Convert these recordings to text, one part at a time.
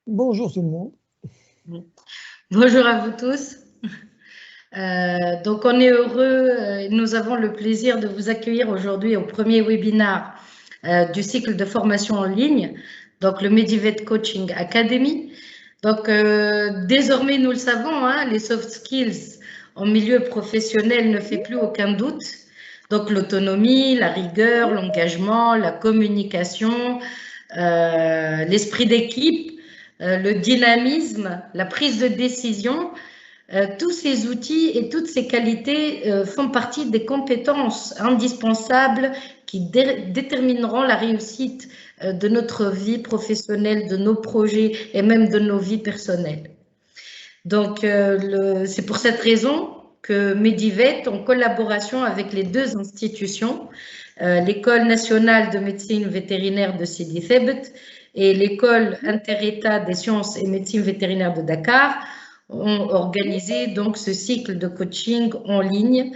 Bonjour tout le monde. Bonjour à vous tous. Donc on est heureux, nous avons le plaisir de vous accueillir aujourd'hui au premier webinaire du cycle de formation en ligne, donc le Medivet Coaching Academy. Donc désormais nous le savons, hein, les soft skills en milieu professionnel ne fait plus aucun doute. Donc l'autonomie, la rigueur, l'engagement, la communication, l'esprit d'équipe, le dynamisme, la prise de décision, tous ces outils et toutes ces qualités font partie des compétences indispensables qui détermineront la réussite de notre vie professionnelle, de nos projets et même de nos vies personnelles. Donc, c'est pour cette raison que Medivet, en collaboration avec les deux institutions, l'École nationale de médecine vétérinaire de Sidi Thebet et l'École inter-État des sciences et médecine vétérinaire de Dakar, ont organisé donc ce cycle de coaching en ligne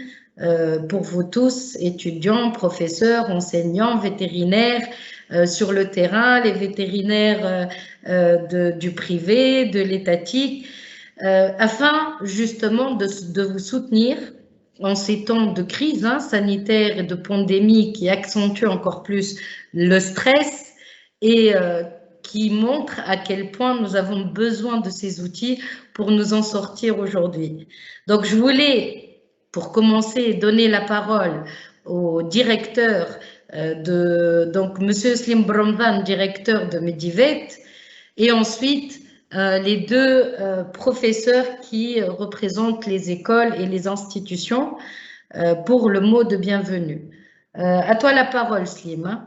pour vous tous, étudiants, professeurs, enseignants, vétérinaires, sur le terrain, les vétérinaires du privé, de l'étatique, afin justement de vous soutenir en ces temps de crise sanitaire et de pandémie qui accentuent encore plus le stress et qui montre à quel point nous avons besoin de ces outils pour nous en sortir aujourd'hui. Donc, je voulais, pour commencer, donner la parole au directeur donc Monsieur Slim Bromvan, directeur de Medivet, et ensuite les deux professeurs qui représentent les écoles et les institutions pour le mot de bienvenue. À toi la parole, Slim.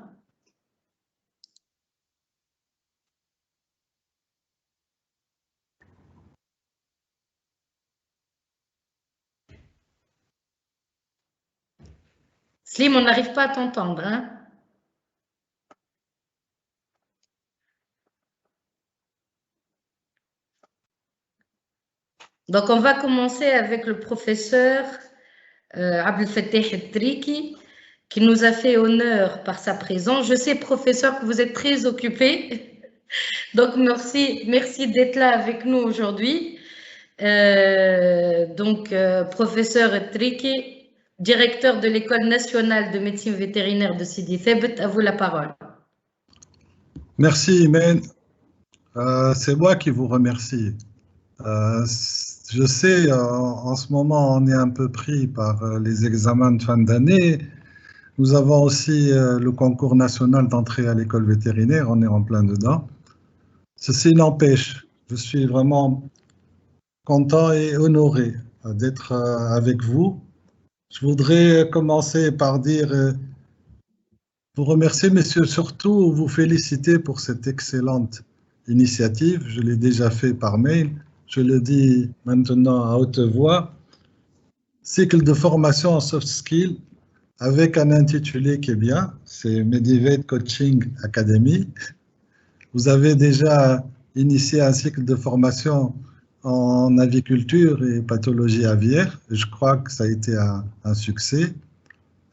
Slim, on n'arrive pas à t'entendre, hein? Donc, on va commencer avec le professeur Abdel Fattah Triki, qui nous a fait honneur par sa présence. Je sais, professeur, que vous êtes très occupé. Donc, merci d'être là avec nous aujourd'hui. Professeur Triki, directeur de l'École nationale de médecine vétérinaire de Sidi Thebet, à vous la parole. Merci, Imen. C'est moi qui vous remercie. Je sais, en ce moment, on est un peu pris par les examens de fin d'année. Nous avons aussi le concours national d'entrée à l'école vétérinaire, on est en plein dedans. Ceci n'empêche, je suis vraiment content et honoré d'être avec vous. Je voudrais commencer par dire, vous remercier, messieurs, surtout vous féliciter pour cette excellente initiative. Je l'ai déjà fait par mail. Je le dis maintenant à haute voix, cycle de formation en soft skills avec un intitulé qui est bien, c'est Medivet Coaching Academy. Vous avez déjà initié un cycle de formation en aviculture et pathologie aviaire. Je crois que ça a été un succès.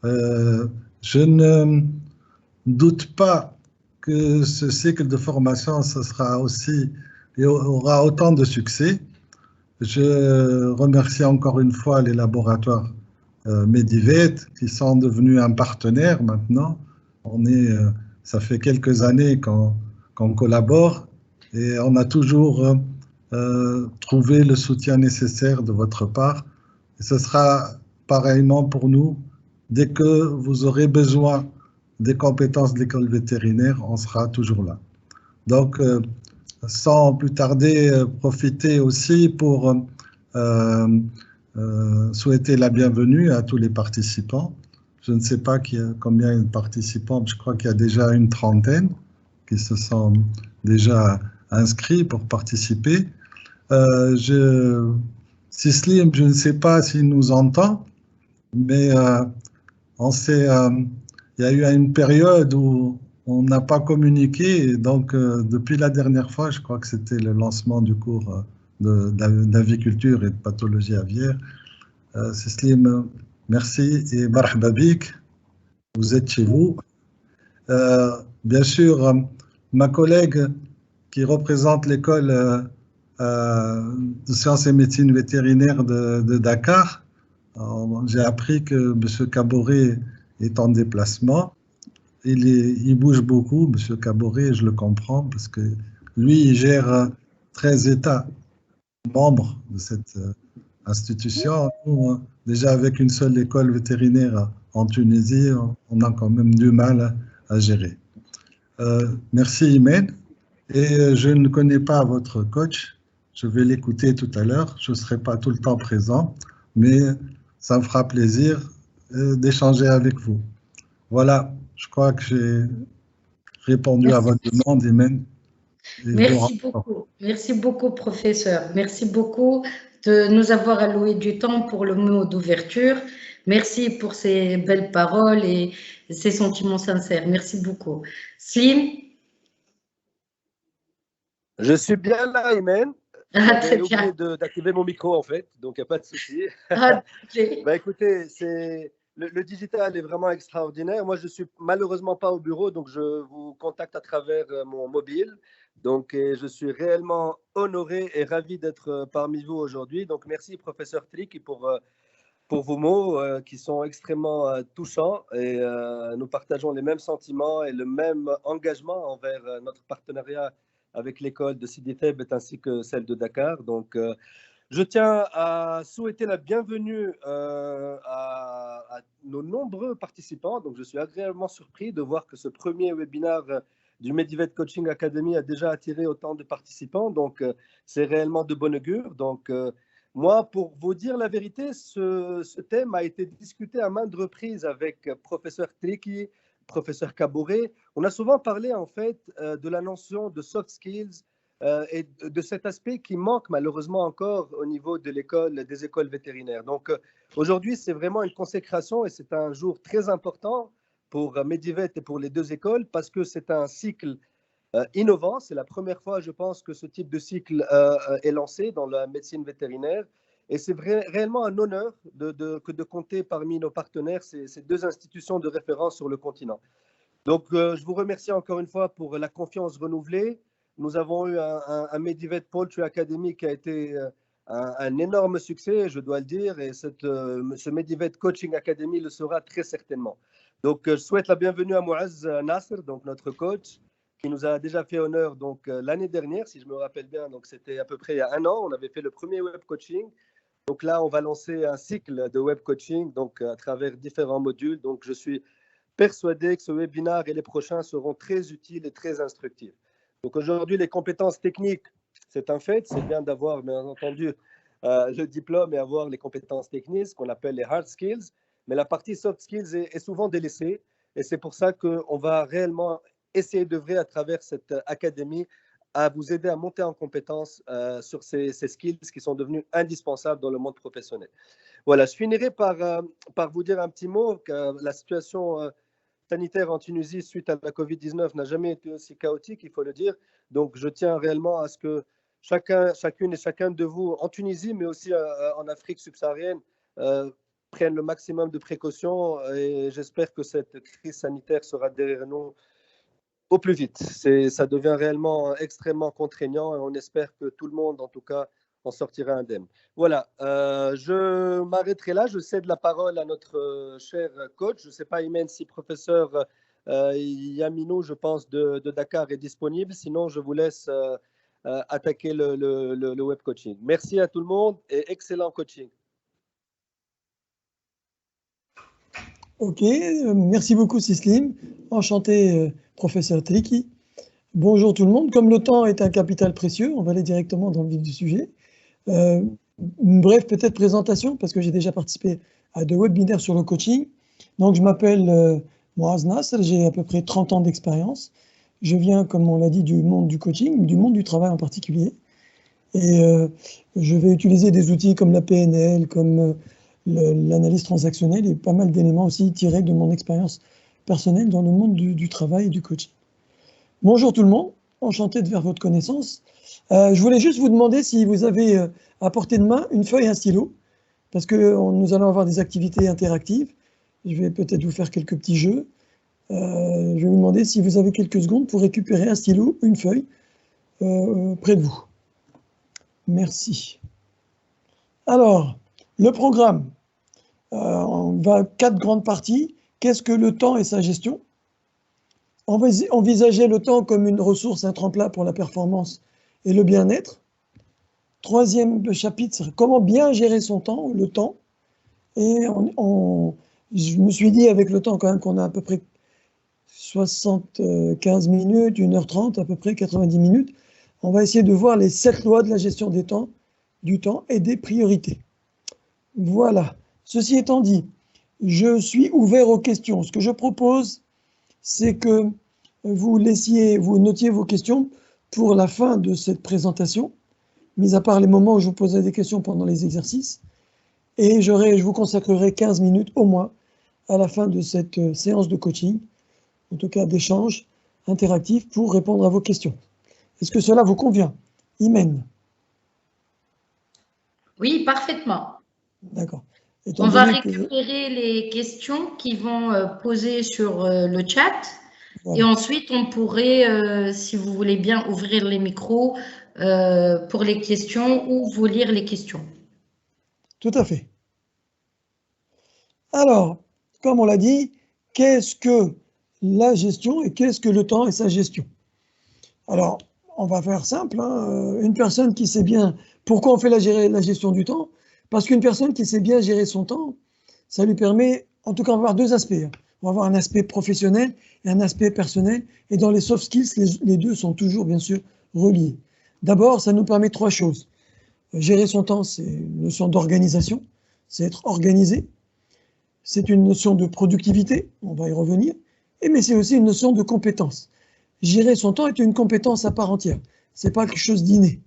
Je ne doute pas que ce cycle de formation, ce sera aussi et aura autant de succès. Je remercie encore une fois les laboratoires Medivet qui sont devenus un partenaire maintenant. Ça fait quelques années qu'on collabore et on a toujours trouvé le soutien nécessaire de votre part. Et ce sera pareillement pour nous. Dès que vous aurez besoin des compétences de l'école vétérinaire, on sera toujours là. Donc, sans plus tarder, profiter aussi pour souhaiter la bienvenue à tous les participants. Je ne sais pas combien de participants, je crois qu'il y a déjà une trentaine qui se sont déjà inscrits pour participer. Sislim, je ne sais pas s'il nous entend, mais il y a eu une période où on n'a pas communiqué, et donc depuis la dernière fois, je crois que c'était le lancement du cours d'aviculture et de pathologie aviaire. Sislim, merci et marhaba bik, vous êtes chez vous. Bien sûr, ma collègue qui représente l'école de sciences et médecine vétérinaire de Dakar. J'ai appris que M. Kaboré est en déplacement. Il bouge beaucoup, M. Kaboré, je le comprends, parce que lui, il gère 13 États membres de cette institution. Nous, déjà, avec une seule école vétérinaire en Tunisie, on a quand même du mal à gérer. Merci, Imen. Et je ne connais pas votre coach. Je vais l'écouter tout à l'heure. Je ne serai pas tout le temps présent, mais ça me fera plaisir d'échanger avec vous. Voilà, je crois que j'ai répondu à votre demande, Imen. Merci beaucoup, professeur. Merci beaucoup de nous avoir alloué du temps pour le mot d'ouverture. Merci pour ces belles paroles et ces sentiments sincères. Merci beaucoup. Slim? Je suis bien là, Imen. J'ai oublié d'activer mon micro, en fait, donc il n'y a pas de souci. Écoutez, le digital est vraiment extraordinaire. Moi, je ne suis malheureusement pas au bureau, donc je vous contacte à travers mon mobile. Donc, je suis réellement honoré et ravi d'être parmi vous aujourd'hui. Donc, merci, professeur Triki, pour vos mots qui sont extrêmement touchants. Et nous partageons les mêmes sentiments et le même engagement envers notre partenariat avec l'école de Sidi Theb ainsi que celle de Dakar. Donc, je tiens à souhaiter la bienvenue à nos nombreux participants. Donc, je suis agréablement surpris de voir que ce premier webinaire du Medivet Coaching Academy a déjà attiré autant de participants. Donc, c'est réellement de bon augure. Donc, moi, pour vous dire la vérité, ce thème a été discuté à maintes reprises avec professeur Triki, professeur Kaboré. On a souvent parlé, en fait, de la notion de soft skills, et de cet aspect qui manque malheureusement encore au niveau de des écoles vétérinaires. Donc aujourd'hui, c'est vraiment une consécration et c'est un jour très important pour Medivet et pour les deux écoles parce que c'est un cycle innovant. C'est la première fois, je pense, que ce type de cycle est lancé dans la médecine vétérinaire. Et c'est réellement un honneur de compter parmi nos partenaires ces deux institutions de référence sur le continent. Donc, je vous remercie encore une fois pour la confiance renouvelée. Nous avons eu un Medivet Poultry Academy qui a été un énorme succès, je dois le dire, et ce Medivet Coaching Academy le sera très certainement. Donc, je souhaite la bienvenue à Mouaz Nasser, donc notre coach, qui nous a déjà fait honneur l'année dernière, si je me rappelle bien. Donc, c'était à peu près il y a 1 an, on avait fait le premier web coaching. Donc là, on va lancer un cycle de web coaching, donc à travers différents modules. Donc, je suis persuadé que ce webinaire et les prochains seront très utiles et très instructifs. Donc aujourd'hui, les compétences techniques, c'est un fait. C'est bien d'avoir, bien entendu, le diplôme et avoir les compétences techniques, ce qu'on appelle les hard skills. Mais la partie soft skills est souvent délaissée. Et c'est pour ça qu'on va réellement essayer d'œuvrer à travers cette académie à vous aider à monter en compétences sur ces skills qui sont devenus indispensables dans le monde professionnel. Voilà, je finirai par vous dire un petit mot que la situation sanitaire en Tunisie suite à la Covid-19 n'a jamais été aussi chaotique, il faut le dire. Donc, je tiens réellement à ce que chacune et chacun de vous, en Tunisie, mais aussi en Afrique subsaharienne, prennent le maximum de précautions et j'espère que cette crise sanitaire sera derrière nous au plus vite. Ça devient réellement extrêmement contraignant et on espère que tout le monde, en tout cas, en sortira indemne. Voilà, je m'arrêterai là. Je cède la parole à notre cher coach. Je ne sais pas, Imen, si professeur Yamino, je pense, de Dakar est disponible. Sinon, je vous laisse attaquer le web coaching. Merci à tout le monde et excellent coaching. Ok, merci beaucoup Sislim. Enchanté, professeur Triki. Bonjour tout le monde. Comme le temps est un capital précieux, on va aller directement dans le vif du sujet. Une brève peut-être présentation, parce que j'ai déjà participé à 2 webinaires sur le coaching. Donc je m'appelle Mouaz Nasser, j'ai à peu près 30 ans d'expérience. Je viens, comme on l'a dit, du monde du coaching, du monde du travail en particulier. Et je vais utiliser des outils comme la PNL, comme l'analyse transactionnelle et pas mal d'éléments aussi tirés de mon expérience personnelle dans le monde du travail et du coaching. Bonjour tout le monde, enchanté de faire votre connaissance. Je voulais juste vous demander si vous avez à portée de main une feuille et un stylo, parce que nous allons avoir des activités interactives. Je vais peut-être vous faire quelques petits jeux. Je vais vous demander si vous avez quelques secondes pour récupérer un stylo, une feuille, près de vous. Merci. Alors, le programme, on va 4 grandes parties. Qu'est-ce que le temps et sa gestion? Envisager le temps comme une ressource, un tremplin pour la performance et le bien-être. Troisième chapitre, c'est comment bien gérer son temps, le temps. Et je me suis dit avec le temps quand même qu'on a à peu près 75 minutes, 1h30, à peu près 90 minutes. On va essayer de voir les 7 lois de la gestion des temps, du temps et des priorités. Voilà. Ceci étant dit, je suis ouvert aux questions. Ce que je propose, c'est que vous notiez vos questions pour la fin de cette présentation, mis à part les moments où je vous poserai des questions pendant les exercices. Et je vous consacrerai 15 minutes au moins à la fin de cette séance de coaching, en tout cas d'échange interactif pour répondre à vos questions. Est-ce que cela vous convient? Imen? Oui, parfaitement. D'accord. On va récupérer les questions qui vont poser sur le chat. Voilà. Et ensuite, on pourrait, si vous voulez bien, ouvrir les micros pour les questions ou vous lire les questions. Tout à fait. Alors, comme on l'a dit, qu'est-ce que la gestion et qu'est-ce que le temps et sa gestion? Alors, on va faire simple. Une personne qui sait bien... Pourquoi on fait la gestion du temps? Parce qu'une personne qui sait bien gérer son temps, ça lui permet... En tout cas, on va avoir 2 aspects. On va avoir un aspect professionnel et un aspect personnel. Et dans les soft skills, les 2 sont toujours, bien sûr, reliés. D'abord, ça nous permet 3 choses. Gérer son temps, c'est une notion d'organisation. C'est être organisé. C'est une notion de productivité. On va y revenir. Mais c'est aussi une notion de compétence. Gérer son temps est une compétence à part entière. Ce n'est pas quelque chose d'inné.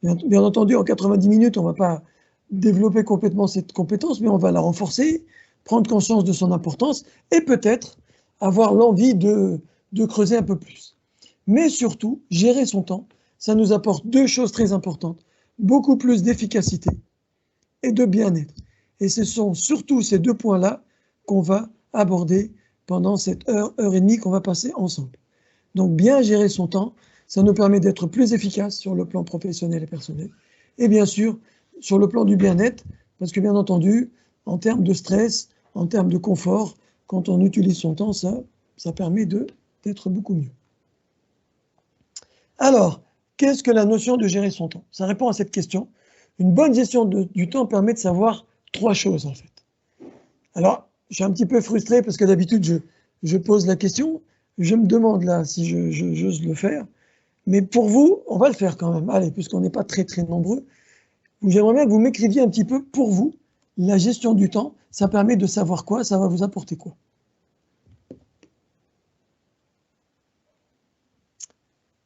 Bien entendu, en 90 minutes, on ne va pas développer complètement cette compétence, mais on va la renforcer, prendre conscience de son importance et peut-être avoir l'envie de creuser un peu plus. Mais surtout, gérer son temps, ça nous apporte 2 choses très importantes, beaucoup plus d'efficacité et de bien-être. Et ce sont surtout ces 2 points-là qu'on va aborder pendant cette heure et demie qu'on va passer ensemble. Donc bien gérer son temps, ça nous permet d'être plus efficace sur le plan professionnel et personnel. Et bien sûr, sur le plan du bien-être, parce que bien entendu, en termes de stress, en termes de confort, quand on utilise son temps, ça permet d'être beaucoup mieux. Alors, qu'est-ce que la notion de gérer son temps? Ça répond à cette question. Une bonne gestion du temps permet de savoir 3 choses en fait. Alors, je suis un petit peu frustré parce que d'habitude, je pose la question. Je me demande là si j'ose le faire. Mais pour vous, on va le faire quand même. Allez, puisqu'on n'est pas très très nombreux, j'aimerais bien que vous m'écriviez un petit peu pour vous, la gestion du temps, ça permet de savoir quoi, ça va vous apporter quoi.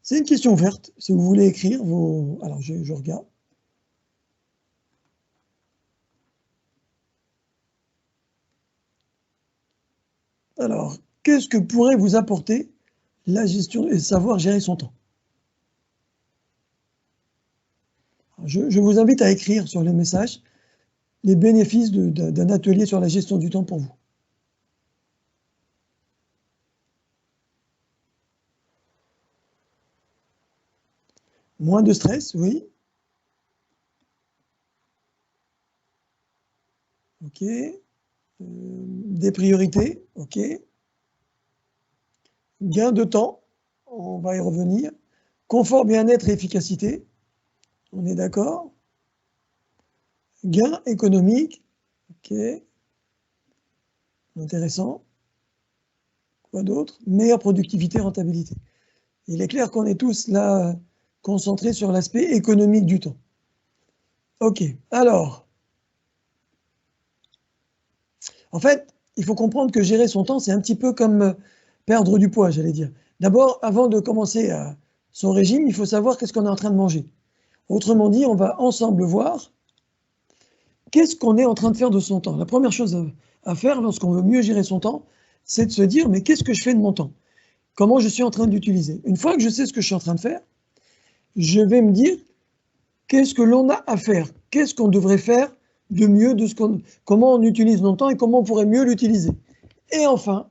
C'est une question ouverte, si vous voulez écrire vos... Alors, je regarde. Alors, qu'est-ce que pourrait vous apporter la gestion et savoir gérer son temps? Je vous invite à écrire sur les messages les bénéfices d'un atelier sur la gestion du temps pour vous. Moins de stress, oui. Ok. Des priorités, ok. Gain de temps, on va y revenir. Confort, bien-être et efficacité, on est d'accord. Gain économique, ok. Intéressant. Quoi d'autre? Meilleure productivité, rentabilité. Il est clair qu'on est tous là concentrés sur l'aspect économique du temps. Ok, alors... En fait, il faut comprendre que gérer son temps, c'est un petit peu comme perdre du poids, j'allais dire. D'abord, avant de commencer son régime, il faut savoir qu'est-ce qu'on est en train de manger. Autrement dit, on va ensemble voir qu'est-ce qu'on est en train de faire de son temps. La première chose à faire lorsqu'on veut mieux gérer son temps, c'est de se dire, mais qu'est-ce que je fais de mon temps? Comment je suis en train d'utiliser? Une fois que je sais ce que je suis en train de faire, je vais me dire, qu'est-ce que l'on a à faire? Qu'est-ce qu'on devrait faire de mieux, comment on utilise notre temps et comment on pourrait mieux l'utiliser. Et enfin,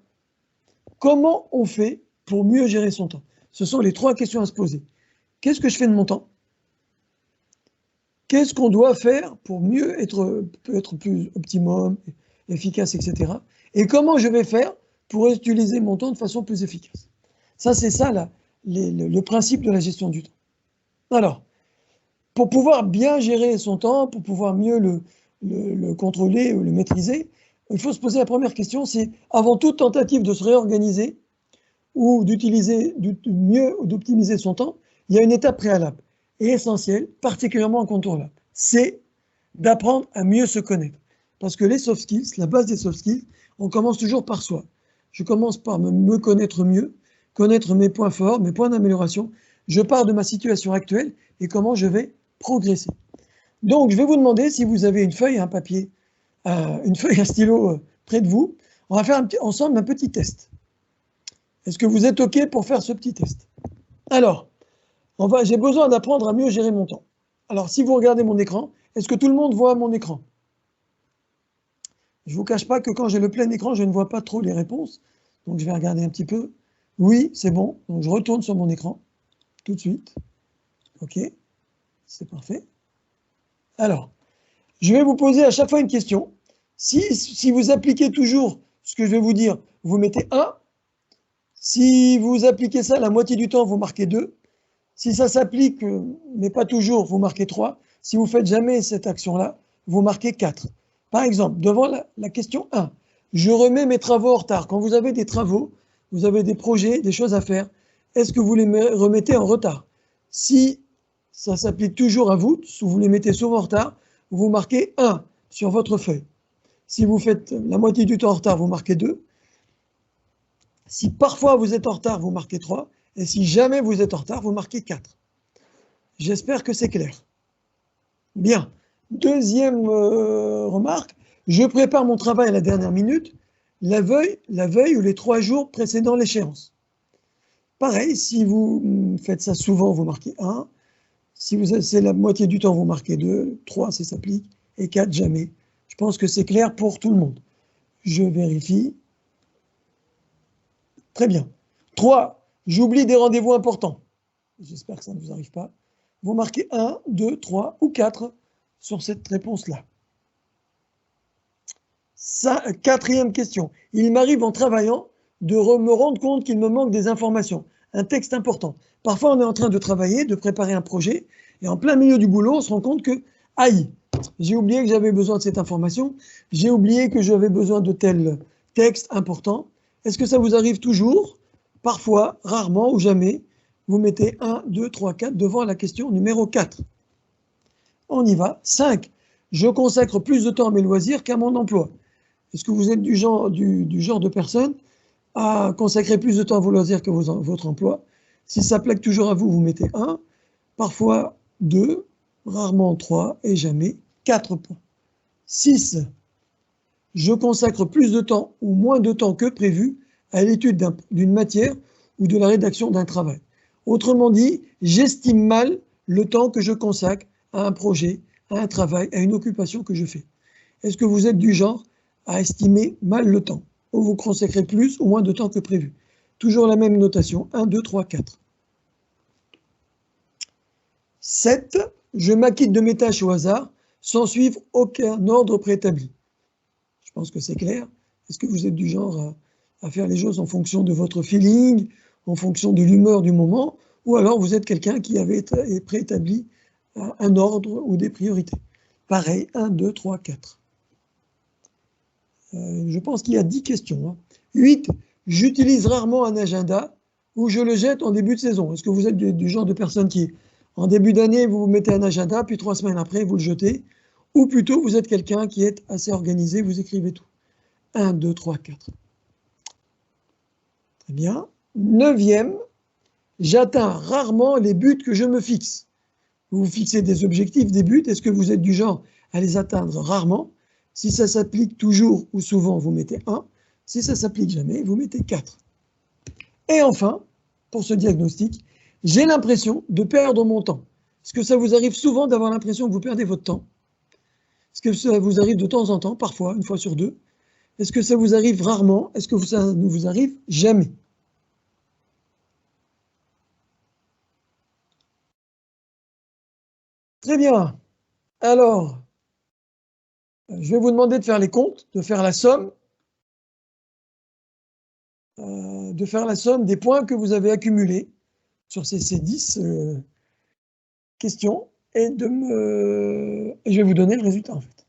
comment on fait pour mieux gérer son temps? Ce sont les 3 questions à se poser. qu'est-ce que je fais de mon temps? Qu'est-ce qu'on doit faire pour mieux être plus optimum, efficace, etc. Et comment je vais faire pour utiliser mon temps de façon plus efficace? Ça, c'est ça le principe de la gestion du temps. Alors, pour pouvoir bien gérer son temps, pour pouvoir mieux le contrôler ou le maîtriser, il faut se poser la première question, c'est avant toute tentative de se réorganiser ou d'utiliser mieux ou d'optimiser son temps, il y a une étape préalable et essentielle, particulièrement incontournable. C'est d'apprendre à mieux se connaître. Parce que les soft skills, la base des soft skills, on commence toujours par soi. Je commence par me connaître mieux, connaître mes points forts, mes points d'amélioration. Je pars de ma situation actuelle et comment je vais progresser. Donc, je vais vous demander si vous avez une feuille, un papier, un stylo près de vous. On va faire ensemble un petit test. Est-ce que vous êtes OK pour faire ce petit test? Alors, j'ai besoin d'apprendre à mieux gérer mon temps. Alors, si vous regardez mon écran, est-ce que tout le monde voit mon écran? Je ne vous cache pas que quand j'ai le plein écran, je ne vois pas trop les réponses. Donc, je vais regarder un petit peu. Oui, c'est bon. Donc, je retourne sur mon écran tout de suite. OK, c'est parfait. Alors, je vais vous poser à chaque fois une question. Si vous appliquez toujours ce que je vais vous dire, vous mettez 1. Si vous appliquez ça la moitié du temps, vous marquez 2. Si ça s'applique, mais pas toujours, vous marquez 3. Si vous ne faites jamais cette action-là, vous marquez 4. Par exemple, devant la question 1, je remets mes travaux en retard. Quand vous avez des travaux, vous avez des projets, des choses à faire, est-ce que vous les remettez en retard? Si ça s'applique toujours à vous, si vous les mettez souvent en retard, vous marquez 1 sur votre feuille. Si vous faites la moitié du temps en retard, vous marquez 2. Si parfois vous êtes en retard, vous marquez 3. Et si jamais vous êtes en retard, vous marquez 4. J'espère que c'est clair. Bien. Deuxième remarque, je prépare mon travail à la dernière minute, la veille ou les 3 jours précédant l'échéance. Pareil, si vous faites ça souvent, vous marquez 1. Si c'est la moitié du temps, vous marquez 2. 3, ça s'applique. Et 4, jamais. Je pense que c'est clair pour tout le monde. Je vérifie. Très bien. 3. J'oublie des rendez-vous importants. J'espère que ça ne vous arrive pas. Vous marquez 1, 2, 3 ou 4 sur cette réponse-là. Quatrième question. Il m'arrive en travaillant de me rendre compte qu'il me manque des informations. Un texte important. Parfois, on est en train de travailler, de préparer un projet, et en plein milieu du boulot, on se rend compte que, aïe, j'ai oublié que j'avais besoin de cette information, j'ai oublié que j'avais besoin de tel texte important. Est-ce que ça vous arrive toujours? Parfois, rarement ou jamais, vous mettez 1, 2, 3, 4 devant la question numéro 4. On y va. 5. Je consacre plus de temps à mes loisirs qu'à mon emploi. Est-ce que vous êtes du genre de personne à consacrer plus de temps à vos loisirs que votre emploi? Si ça plaque toujours à vous, vous mettez 1. Parfois 2, rarement 3 et jamais 4 points. 6. Je consacre plus de temps ou moins de temps que prévu à l'étude d'une matière ou de la rédaction d'un travail. Autrement dit, j'estime mal le temps que je consacre à un projet, à un travail, à une occupation que je fais. Est-ce que vous êtes du genre à estimer mal le temps, ou vous consacrez plus ou moins de temps que prévu? Toujours la même notation, 1, 2, 3, 4. 7. Je m'acquitte de mes tâches au hasard, sans suivre aucun ordre préétabli. Je pense que c'est clair. Est-ce que vous êtes du genre à faire les choses en fonction de votre feeling, en fonction de l'humeur du moment, ou alors vous êtes quelqu'un qui avait préétabli un ordre ou des priorités? Pareil, 1, 2, 3, 4. Je pense qu'il y a 10 questions. 8. J'utilise rarement un agenda ou je le jette en début de saison. Est-ce que vous êtes du genre de personne qui, en début d'année, vous mettez un agenda, puis 3 semaines après, vous le jetez? Ou plutôt, vous êtes quelqu'un qui est assez organisé, vous écrivez tout? 1, 2, 3, 4. Très bien. 9e, j'atteins rarement les buts que je me fixe. Vous vous fixez des objectifs, des buts. Est-ce que vous êtes du genre à les atteindre rarement? Si ça s'applique toujours ou souvent, vous mettez 1. Si ça s'applique jamais, vous mettez 4. Et enfin, pour ce diagnostic, j'ai l'impression de perdre mon temps. Est-ce que ça vous arrive souvent d'avoir l'impression que vous perdez votre temps? Est-ce que ça vous arrive de temps en temps, parfois, une fois sur 2? Est-ce que ça vous arrive rarement? Est-ce que ça ne vous arrive jamais? Très bien. Alors, je vais vous demander de faire les comptes, de faire la somme. Des points que vous avez accumulés sur ces 10 questions et je vais vous donner le résultat en fait.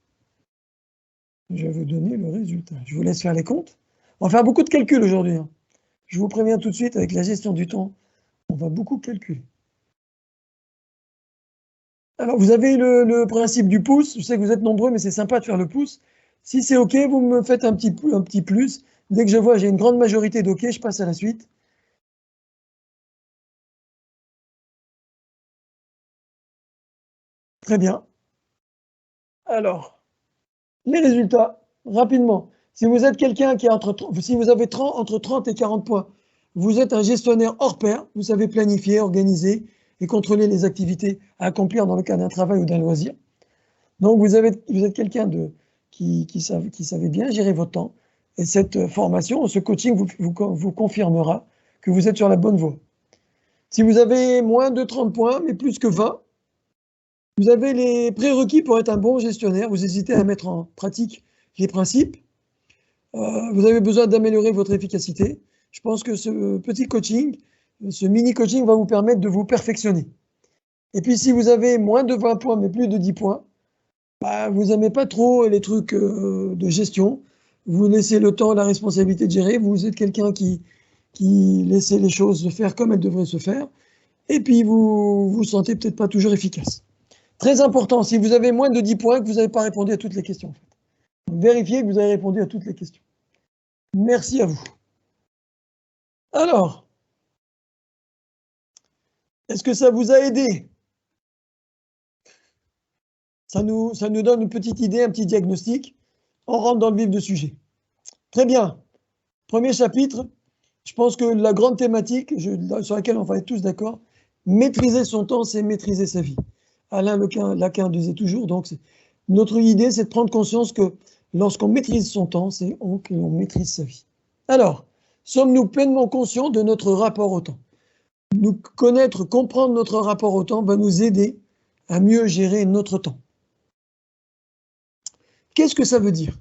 Je vais vous donner le résultat. Je vous laisse faire les comptes. On va faire beaucoup de calculs aujourd'hui. Hein. Je vous préviens tout de suite, avec la gestion du temps, on va beaucoup calculer. Alors, vous avez le principe du pouce. Je sais que vous êtes nombreux, mais c'est sympa de faire le pouce. Si c'est OK, vous me faites un petit plus. Dès que je vois j'ai une grande majorité d'OK, je passe à la suite. Très bien. Alors, les résultats, rapidement. Si vous êtes quelqu'un qui a si vous avez entre 30 et 40 points, vous êtes un gestionnaire hors pair, vous savez planifier, organiser et contrôler les activités à accomplir dans le cadre d'un travail ou d'un loisir. Donc, vous êtes quelqu'un qui savait bien gérer votre temps. Et cette formation, ce coaching vous confirmera que vous êtes sur la bonne voie. Si vous avez moins de 30 points, mais plus que 20, vous avez les prérequis pour être un bon gestionnaire. Vous hésitez à mettre en pratique les principes. Vous avez besoin d'améliorer votre efficacité. Je pense que ce petit coaching, ce mini-coaching va vous permettre de vous perfectionner. Et puis, si vous avez moins de 20 points, mais plus de 10 points, bah, vous n'aimez pas trop les trucs de gestion. Vous laissez le temps, la responsabilité de gérer. Vous êtes quelqu'un qui laisse les choses se faire comme elles devraient se faire. Et puis, vous vous sentez peut-être pas toujours efficace. Très important, si vous avez moins de 10 points, que vous n'avez pas répondu à toutes les questions. En fait. Donc, vérifiez que vous avez répondu à toutes les questions. Merci à vous. Alors, est-ce que ça vous a aidé? Ça nous donne une petite idée, un petit diagnostic. On rentre dans le vif du sujet. Très bien. Premier chapitre, je pense que la grande thématique sur laquelle on va être tous d'accord, maîtriser son temps, c'est maîtriser sa vie. Alain Lacan disait toujours, donc notre idée, c'est de prendre conscience que lorsqu'on maîtrise son temps, c'est qu'on maîtrise sa vie. Alors, sommes-nous pleinement conscients de notre rapport au temps? Nous connaître, comprendre notre rapport au temps va nous aider à mieux gérer notre temps. Qu'est-ce que ça veut dire?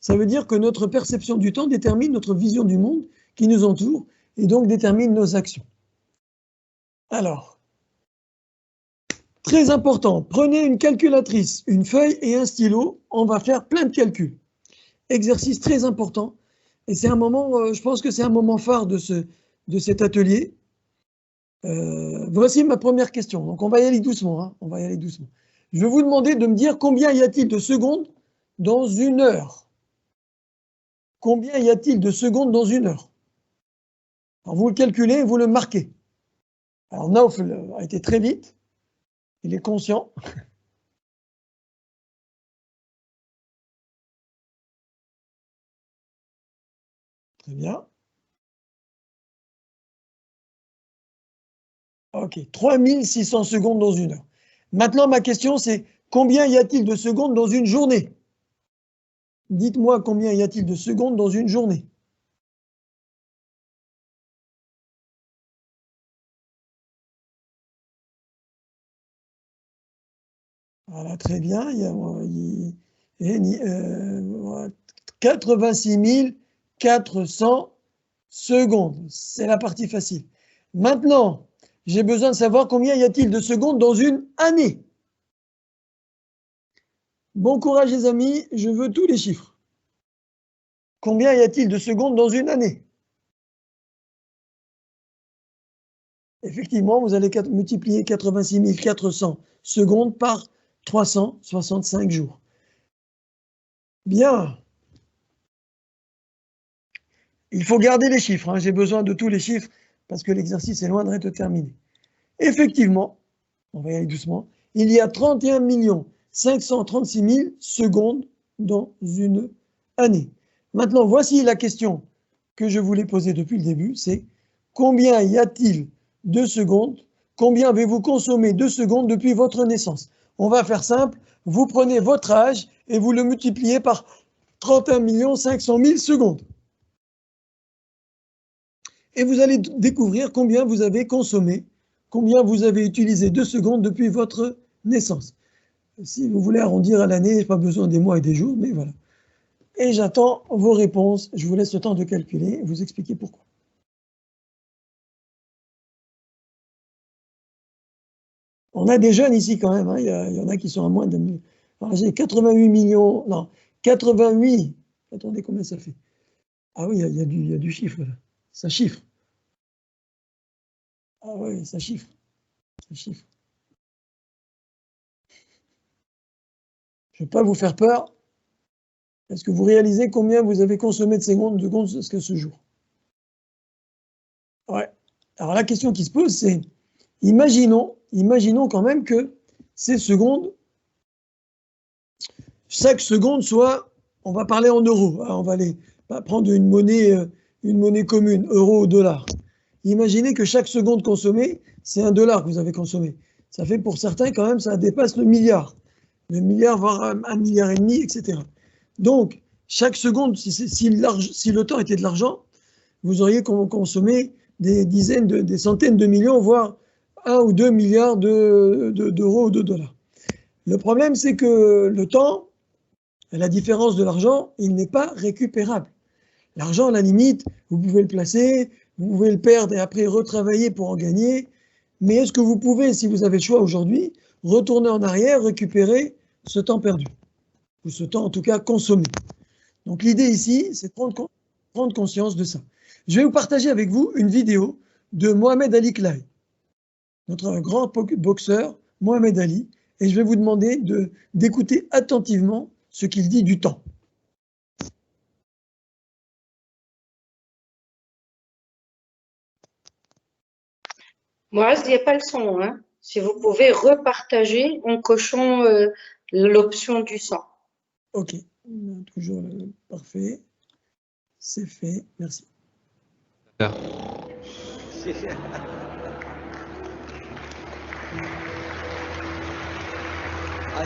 Ça veut dire que notre perception du temps détermine notre vision du monde qui nous entoure et donc détermine nos actions. Alors, très important, prenez une calculatrice, une feuille et un stylo, on va faire plein de calculs. Exercice très important, et c'est un moment, je pense que c'est un moment phare de cet atelier. Voici ma première question, donc on va y aller doucement, hein, on va y aller doucement. Je vais vous demander de me dire combien y a-t-il de secondes dans une heure? Combien y a-t-il de secondes dans une heure? Alors vous le calculez et vous le marquez. Alors Nauf a été très vite, il est conscient. Très bien. Ok, 3600 secondes dans une heure. Maintenant, ma question, c'est combien y a-t-il de secondes dans une journée? Dites-moi combien y a-t-il de secondes dans une journée? Voilà, très bien. Il y a 86 400 secondes. C'est la partie facile. Maintenant, j'ai besoin de savoir combien y a-t-il de secondes dans une année. Bon courage les amis, je veux tous les chiffres. Combien y a-t-il de secondes dans une année? Effectivement, vous allez multiplier 86 400 secondes par 365 jours. Bien. Il faut garder les chiffres, hein. J'ai besoin de tous les chiffres parce que l'exercice est loin d'être terminé. Effectivement, on va y aller doucement, il y a 31 536 000 secondes dans une année. Maintenant, voici la question que je voulais poser depuis le début, c'est combien y a-t-il de secondes? Combien avez-vous consommé de secondes depuis votre naissance? On va faire simple, vous prenez votre âge et vous le multipliez par 31 500 000 secondes. Et vous allez découvrir combien vous avez consommé, combien vous avez utilisé de secondes depuis votre naissance. Si vous voulez arrondir à l'année, pas besoin des mois et des jours, mais voilà. Et j'attends vos réponses. Je vous laisse le temps de calculer et vous expliquer pourquoi. On a des jeunes ici quand même, hein. Il y en a qui sont à moins de... Alors j'ai 88 millions, non, 88. Attendez, combien ça fait? Ah oui, il y a du chiffre là. Ça chiffre. Ah oui, ça chiffre. Ça chiffre. Je ne vais pas vous faire peur. Est-ce que vous réalisez combien vous avez consommé de secondes jusqu'à ce jour? Ouais. Alors la question qui se pose, c'est, imaginons quand même que ces secondes, chaque seconde soit, on va parler en euros, on va prendre une monnaie commune, euro ou dollar. Imaginez que chaque seconde consommée, c'est $1 que vous avez consommé. Ça fait pour certains quand même, ça dépasse le milliard, voire 1,5 milliard, etc. Donc, chaque seconde, si le temps était de l'argent, vous auriez consommé des centaines de millions, voire 1 ou 2 milliards d'euros ou de dollars. Le problème, c'est que le temps, à la différence de l'argent, il n'est pas récupérable. L'argent, à la limite, vous pouvez le placer, vous pouvez le perdre et après retravailler pour en gagner. Mais est-ce que vous pouvez, si vous avez le choix aujourd'hui, retourner en arrière, récupérer ce temps perdu? Ou ce temps, en tout cas, consommé. Donc l'idée ici, c'est de prendre conscience de ça. Je vais vous partager avec vous une vidéo de Mohamed Ali Clay, notre grand boxeur, Mohamed Ali, et je vais vous demander d'écouter attentivement ce qu'il dit du temps. Moi, il n'y a pas le son. Hein. Si vous pouvez repartager en cochant l'option du son. Ok, toujours parfait. C'est fait, merci. Yeah. I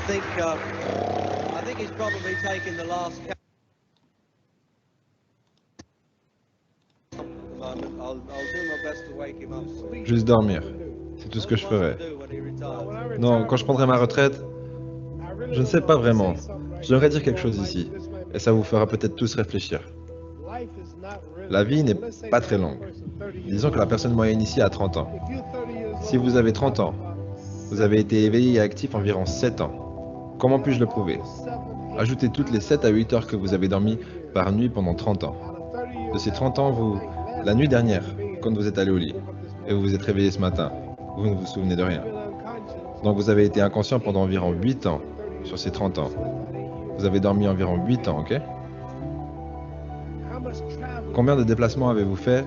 think he's probably taken the last Juste dormir, c'est tout ce que je ferais. Non, quand je prendrai ma retraite, je ne sais pas vraiment. J'aimerais dire quelque chose ici, et ça vous fera peut-être tous réfléchir. La vie n'est pas très longue. Disons que la personne moyenne ici a 30 ans. Si vous avez 30 ans, vous avez été éveillé et actif environ 7 ans. Comment puis-je le prouver? Ajoutez toutes les 7 à 8 heures que vous avez dormi par nuit pendant 30 ans. De ces 30 ans, la nuit dernière, quand vous êtes allé au lit, et vous vous êtes réveillé ce matin, vous ne vous souvenez de rien. Donc vous avez été inconscient pendant environ 8 ans sur ces 30 ans. Vous avez dormi environ 8 ans, ok? Combien de déplacements avez-vous fait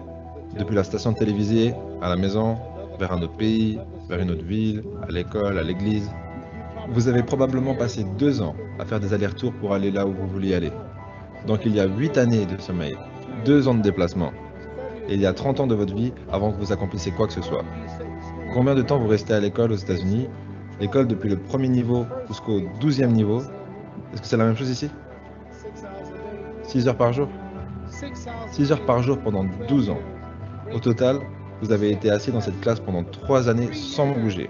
depuis la station télévisée, à la maison, vers un autre pays, vers une autre ville, à l'école, à l'église? Vous avez probablement passé 2 ans à faire des allers-retours pour aller là où vous vouliez aller. Donc il y a 8 années de sommeil, 2 ans de déplacement. Et il y a 30 ans de votre vie avant que vous accomplissiez quoi que ce soit. Combien de temps vous restez à l'école aux États-Unis? L'école depuis le premier niveau jusqu'au 12e niveau. Est-ce que c'est la même chose ici? 6 heures par jour? 6 heures par jour pendant 12 ans. Au total, vous avez été assis dans cette classe pendant 3 années sans bouger.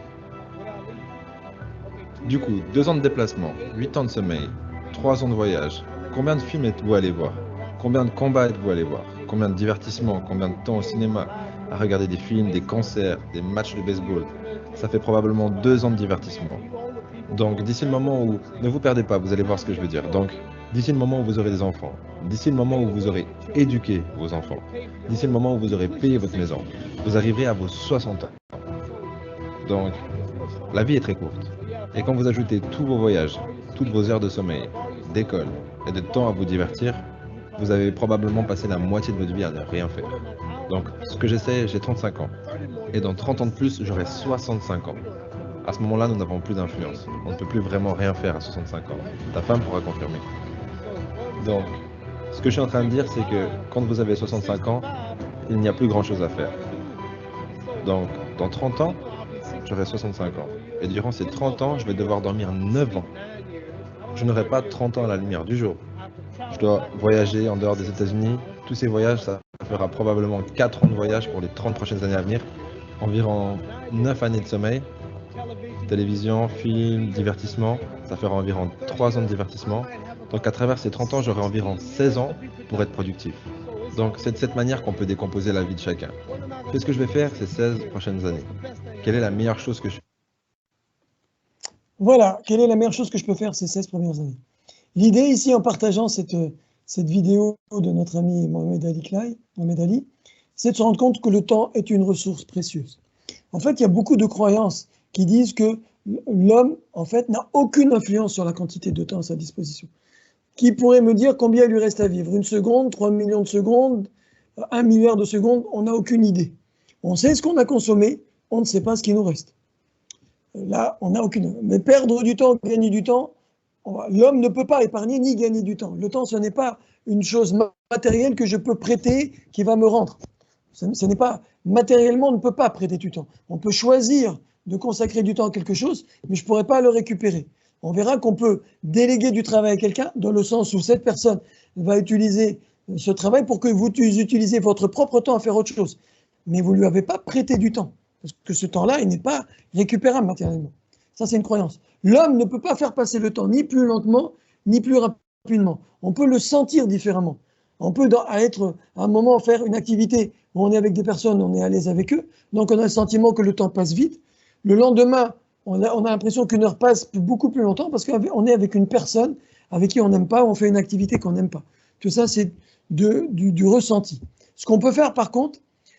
Du coup, 2 ans de déplacement, 8 ans de sommeil, 3 ans de voyage. Combien de films êtes-vous allé voir? Combien de combats êtes-vous allé voir? Combien de divertissements? Combien de temps au cinéma? À regarder des films, des concerts, des matchs de baseball? Ça fait probablement 2 ans de divertissement. Donc, d'ici le moment où... Ne vous perdez pas, vous allez voir ce que je veux dire. Donc, d'ici le moment où vous aurez des enfants, d'ici le moment où vous aurez éduqué vos enfants, d'ici le moment où vous aurez payé votre maison, vous arriverez à vos 60 ans. Donc, la vie est très courte. Et quand vous ajoutez tous vos voyages, toutes vos heures de sommeil, d'école et de temps à vous divertir, vous avez probablement passé la moitié de votre vie à ne rien faire. Donc, ce que j'essaie, j'ai 35 ans. Et dans 30 ans de plus, j'aurai 65 ans. À ce moment-là, nous n'avons plus d'influence. On ne peut plus vraiment rien faire à 65 ans. Ta femme pourra confirmer. Donc, ce que je suis en train de dire, c'est que quand vous avez 65 ans, il n'y a plus grand-chose à faire. Donc, dans 30 ans, j'aurai 65 ans. Et durant ces 30 ans, je vais devoir dormir 9 ans. Je n'aurai pas 30 ans à la lumière du jour. Je dois voyager en dehors des États-Unis. Tous ces voyages, ça fera probablement 4 ans de voyage pour les 30 prochaines années à venir. Environ 9 années de sommeil. Télévision, film, divertissement, ça fera environ 3 ans de divertissement. Donc à travers ces 30 ans, j'aurai environ 16 ans pour être productif. Donc c'est de cette manière qu'on peut décomposer la vie de chacun. Qu'est-ce que je vais faire ces 16 prochaines années? Quelle est la meilleure chose que je... Voilà, quelle est la meilleure chose que je peux faire ces 16 premières années? L'idée ici, en partageant cette vidéo de notre ami Mohamed Ali, c'est de se rendre compte que le temps est une ressource précieuse. En fait, il y a beaucoup de croyances qui disent que l'homme, en fait, n'a aucune influence sur la quantité de temps à sa disposition. Qui pourrait me dire combien il lui reste à vivre? 1 seconde, 3 millions de secondes, 1 milliard de secondes? On n'a aucune idée. On sait ce qu'on a consommé, on ne sait pas ce qui nous reste. Là, on n'a aucune... Mais perdre du temps, gagner du temps, l'homme ne peut pas épargner ni gagner du temps. Le temps, ce n'est pas une chose matérielle que je peux prêter qui va me rendre. Ce n'est pas... Matériellement, on ne peut pas prêter du temps. On peut choisir de consacrer du temps à quelque chose, mais je ne pourrais pas le récupérer. On verra qu'on peut déléguer du travail à quelqu'un, dans le sens où cette personne va utiliser ce travail pour que vous utilisiez votre propre temps à faire autre chose. Mais vous ne lui avez pas prêté du temps, parce que ce temps-là, il n'est pas récupérable matériellement. Ça, c'est une croyance. L'homme ne peut pas faire passer le temps ni plus lentement, ni plus rapidement. On peut le sentir différemment. On peut être à un moment faire une activité où on est avec des personnes, on est à l'aise avec eux, donc on a le sentiment que le temps passe vite. Le lendemain, on a l'impression qu'une heure passe beaucoup plus longtemps parce qu'on est avec une personne avec qui on n'aime pas, ou on fait une activité qu'on n'aime pas. Tout ça, c'est du ressenti. Ce qu'on peut faire par contre,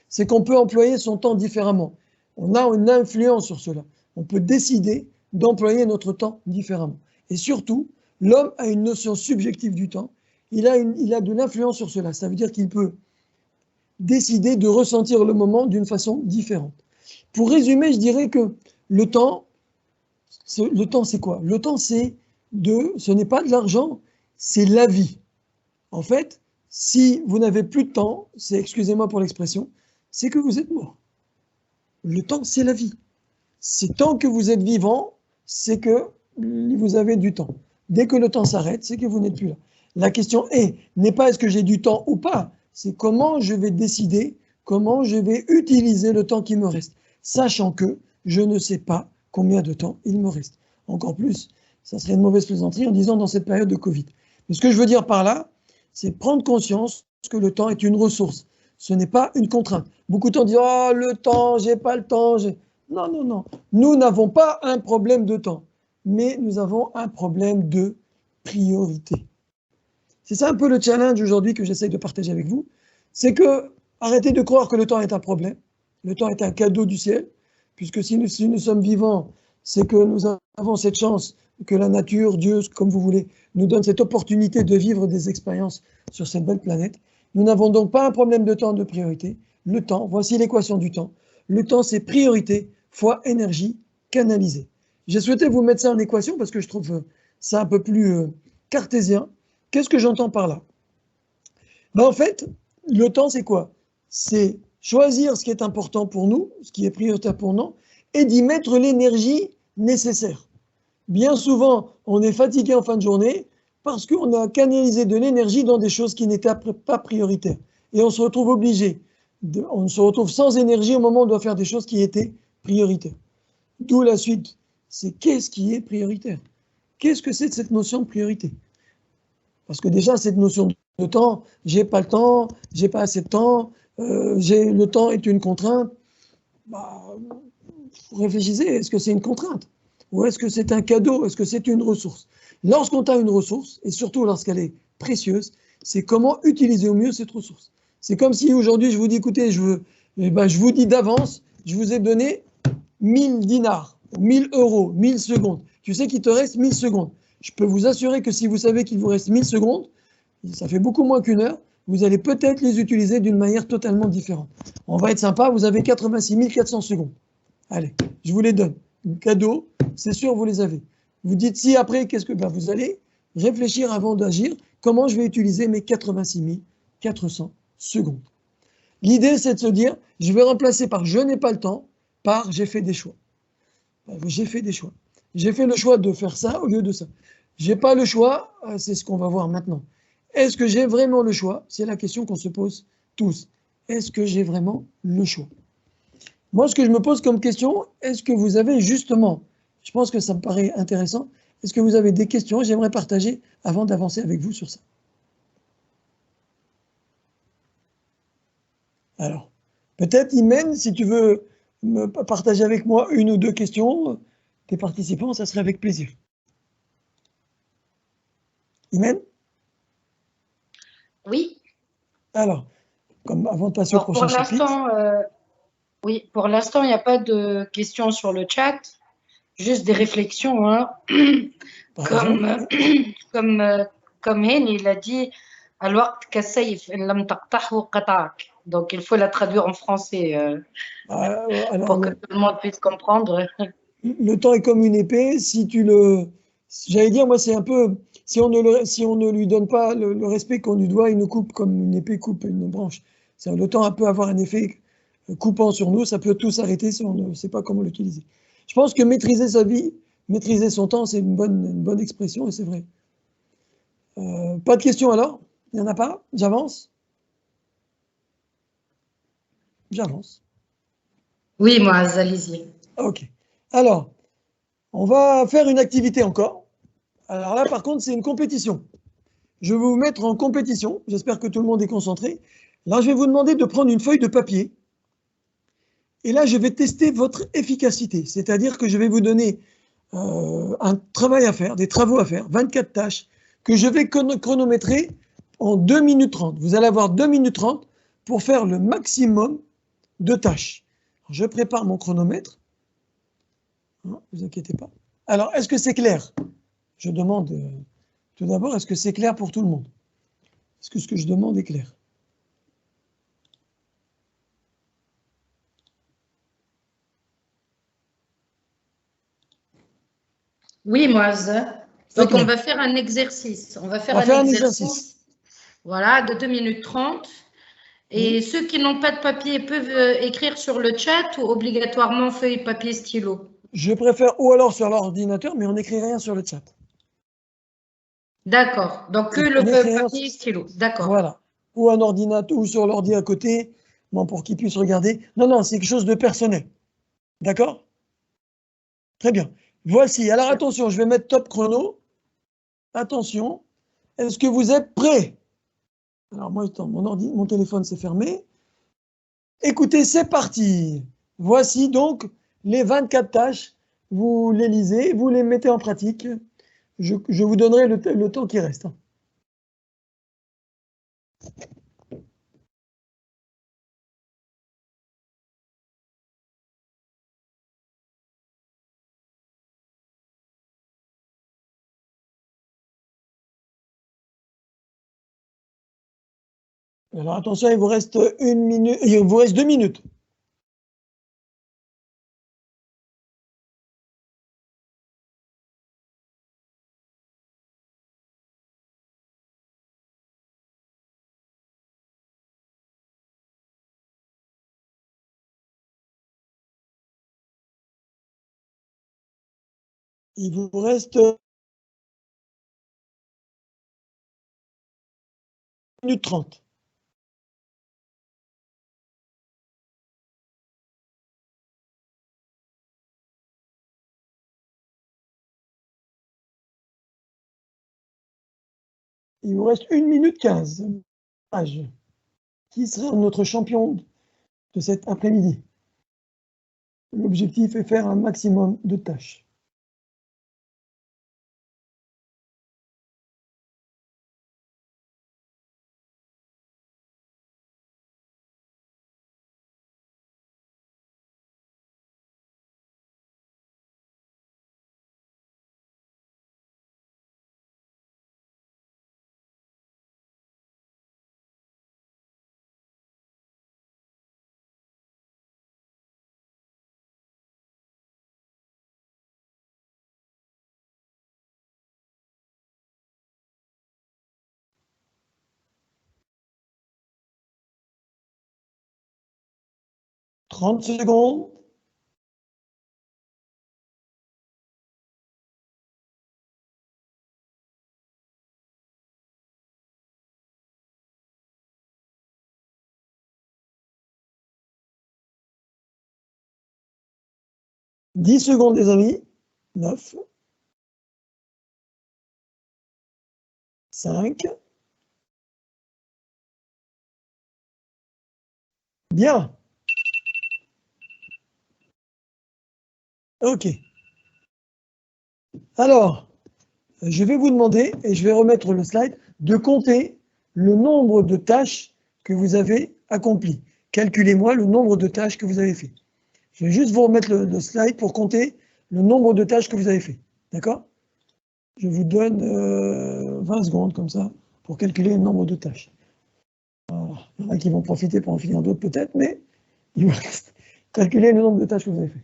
c'est qu'on peut employer son temps différemment. On a une influence sur cela. On peut décider d'employer notre temps différemment. Et surtout, l'homme a une notion subjective du temps. Il a de l'influence sur cela. Ça veut dire qu'il peut décider de ressentir le moment d'une façon différente. Pour résumer, je dirais que le temps, c'est quoi? Le temps, ce n'est pas de l'argent, c'est la vie. En fait, si vous n'avez plus de temps, excusez-moi pour l'expression, c'est que vous êtes mort. Le temps, c'est la vie. C'est tant que vous êtes vivant, c'est que vous avez du temps. Dès que le temps s'arrête, c'est que vous n'êtes plus là. La question n'est pas est-ce que j'ai du temps ou pas, c'est comment je vais décider, comment je vais utiliser le temps qui me reste, sachant que je ne sais pas combien de temps il me reste. Encore plus, ça serait une mauvaise plaisanterie en disant dans cette période de Covid. Mais ce que je veux dire par là, c'est prendre conscience que le temps est une ressource. Ce n'est pas une contrainte. Beaucoup de gens disent « Oh, le temps, j'ai pas le temps. » Non, non, non. Nous n'avons pas un problème de temps, mais nous avons un problème de priorité. C'est ça un peu le challenge aujourd'hui que j'essaie de partager avec vous. C'est que arrêtez de croire que le temps est un problème. Le temps est un cadeau du ciel, puisque si nous sommes vivants, c'est que nous avons cette chance que la nature, Dieu, comme vous voulez, nous donne cette opportunité de vivre des expériences sur cette belle planète. Nous n'avons donc pas un problème de temps, de priorité. Le temps, voici l'équation du temps. Le temps, c'est priorité fois énergie canalisée. J'ai souhaité vous mettre ça en équation parce que je trouve ça un peu plus cartésien. Qu'est-ce que j'entends par là? En fait, le temps, c'est quoi? C'est choisir ce qui est important pour nous, ce qui est prioritaire pour nous, et d'y mettre l'énergie nécessaire. Bien souvent, on est fatigué en fin de journée parce qu'on a canalisé de l'énergie dans des choses qui n'étaient pas prioritaires. Et on se retrouve obligé, on se retrouve sans énergie au moment où on doit faire des choses qui étaient prioritaires. D'où la suite, c'est qu'est-ce qui est prioritaire? Qu'est-ce que c'est de cette notion de priorité? Parce que déjà, cette notion de temps, j'ai pas le temps, j'ai pas assez de temps, le temps est une contrainte. Réfléchissez, est-ce que c'est une contrainte? Ou est-ce que c'est un cadeau? Est-ce que c'est une ressource? Lorsqu'on a une ressource, et surtout lorsqu'elle est précieuse, c'est comment utiliser au mieux cette ressource. C'est comme si aujourd'hui je vous dis, écoutez, je vous dis d'avance, je vous ai donné 1000 dinars, 1000 euros, 1000 secondes. Tu sais qu'il te reste 1000 secondes. Je peux vous assurer que si vous savez qu'il vous reste 1000 secondes, ça fait beaucoup moins qu'une heure, vous allez peut-être les utiliser d'une manière totalement différente. On va être sympa, vous avez 86 400 secondes. Allez, je vous les donne. Cadeau, c'est sûr, vous les avez. Vous dites si après, qu'est-ce que... vous allez réfléchir avant d'agir, comment je vais utiliser mes 86 400 secondes. L'idée, c'est de se dire, je vais remplacer par je n'ai pas le temps, par j'ai fait des choix. J'ai fait des choix. J'ai fait le choix de faire ça au lieu de ça. J'ai pas le choix, c'est ce qu'on va voir maintenant. Est-ce que j'ai vraiment le choix? C'est la question qu'on se pose tous. Est-ce que j'ai vraiment le choix? Moi, ce que je me pose comme question, est-ce que vous avez justement, je pense que ça me paraît intéressant, est-ce que vous avez des questions? J'aimerais partager avant d'avancer avec vous sur ça. Alors, peut-être, Imen, si tu veux me partager avec moi une ou deux questions, des participants, ça serait avec plaisir. Imen? Oui. Alors, comme avant de passer au prochain chapitre. Oui, pour l'instant, il n'y a pas de questions sur le chat, juste des réflexions. Hein. Comme Hen, il a dit, donc il faut la traduire en français pour que tout le monde puisse comprendre. Le temps est comme une épée, si tu le... J'allais dire, moi, c'est un peu... Si on ne lui donne pas le respect qu'on lui doit, il nous coupe comme une épée coupe une branche. Le temps peut avoir un effet coupant sur nous, ça peut tout s'arrêter si on ne sait pas comment l'utiliser. Je pense que maîtriser sa vie, maîtriser son temps, c'est une bonne expression, et c'est vrai. Pas de questions alors? Il n'y en a pas? J'avance? J'avance. Oui, moi, allez-y. Ok. Alors, on va faire une activité encore. Alors là, par contre, c'est une compétition. Je vais vous mettre en compétition. J'espère que tout le monde est concentré. Là, je vais vous demander de prendre une feuille de papier. Et là, je vais tester votre efficacité. C'est-à-dire que je vais vous donner un travail à faire, des travaux à faire, 24 tâches, que je vais chronométrer en 2 minutes 30. Vous allez avoir 2 minutes 30 pour faire le maximum de tâches. Alors, je prépare mon chronomètre. Ne vous inquiétez pas. Alors, est-ce que c'est clair? Je demande tout d'abord, est-ce que c'est clair pour tout le monde? Est-ce que ce que je demande est clair? Oui, Moise. Donc, on va faire un exercice. On va faire un exercice. Voilà, de 2 minutes 30. Et ceux qui n'ont pas de papier peuvent écrire sur le chat ou obligatoirement feuille, papier, stylo? Je préfère ou alors sur l'ordinateur, mais on n'écrit rien sur le chat. D'accord. Donc, que le papier et stylo. D'accord. Voilà. Ou un ordinateur, ou sur l'ordi à côté, bon, pour qu'ils puissent regarder. Non, non, c'est quelque chose de personnel. D'accord? Très bien. Voici. Alors, attention, je vais mettre top chrono. Attention. Est-ce que vous êtes prêts? Alors, moi, mon téléphone s'est fermé. Écoutez, c'est parti. Voici donc les 24 tâches. Vous les lisez, vous les mettez en pratique. Je vous donnerai le temps qui reste. Alors attention, il vous reste 1 minute, il vous reste 2 minutes. Il vous reste 1 minute 30. Il vous reste 1 minute 15. Qui sera notre champion de cet après-midi? L'objectif est faire un maximum de tâches. « 30 secondes. 10 secondes, les amis. 9. 5. Bien. OK. Alors, je vais vous demander, et je vais remettre le slide, de compter le nombre de tâches que vous avez accomplies. Calculez-moi le nombre de tâches que vous avez fait. Je vais juste vous remettre le slide pour compter le nombre de tâches que vous avez fait. D'accord? Je vous donne 20 secondes comme ça pour calculer le nombre de tâches. Alors, il y en a qui vont profiter pour en finir d'autres peut-être, mais il vous reste calculer le nombre de tâches que vous avez fait.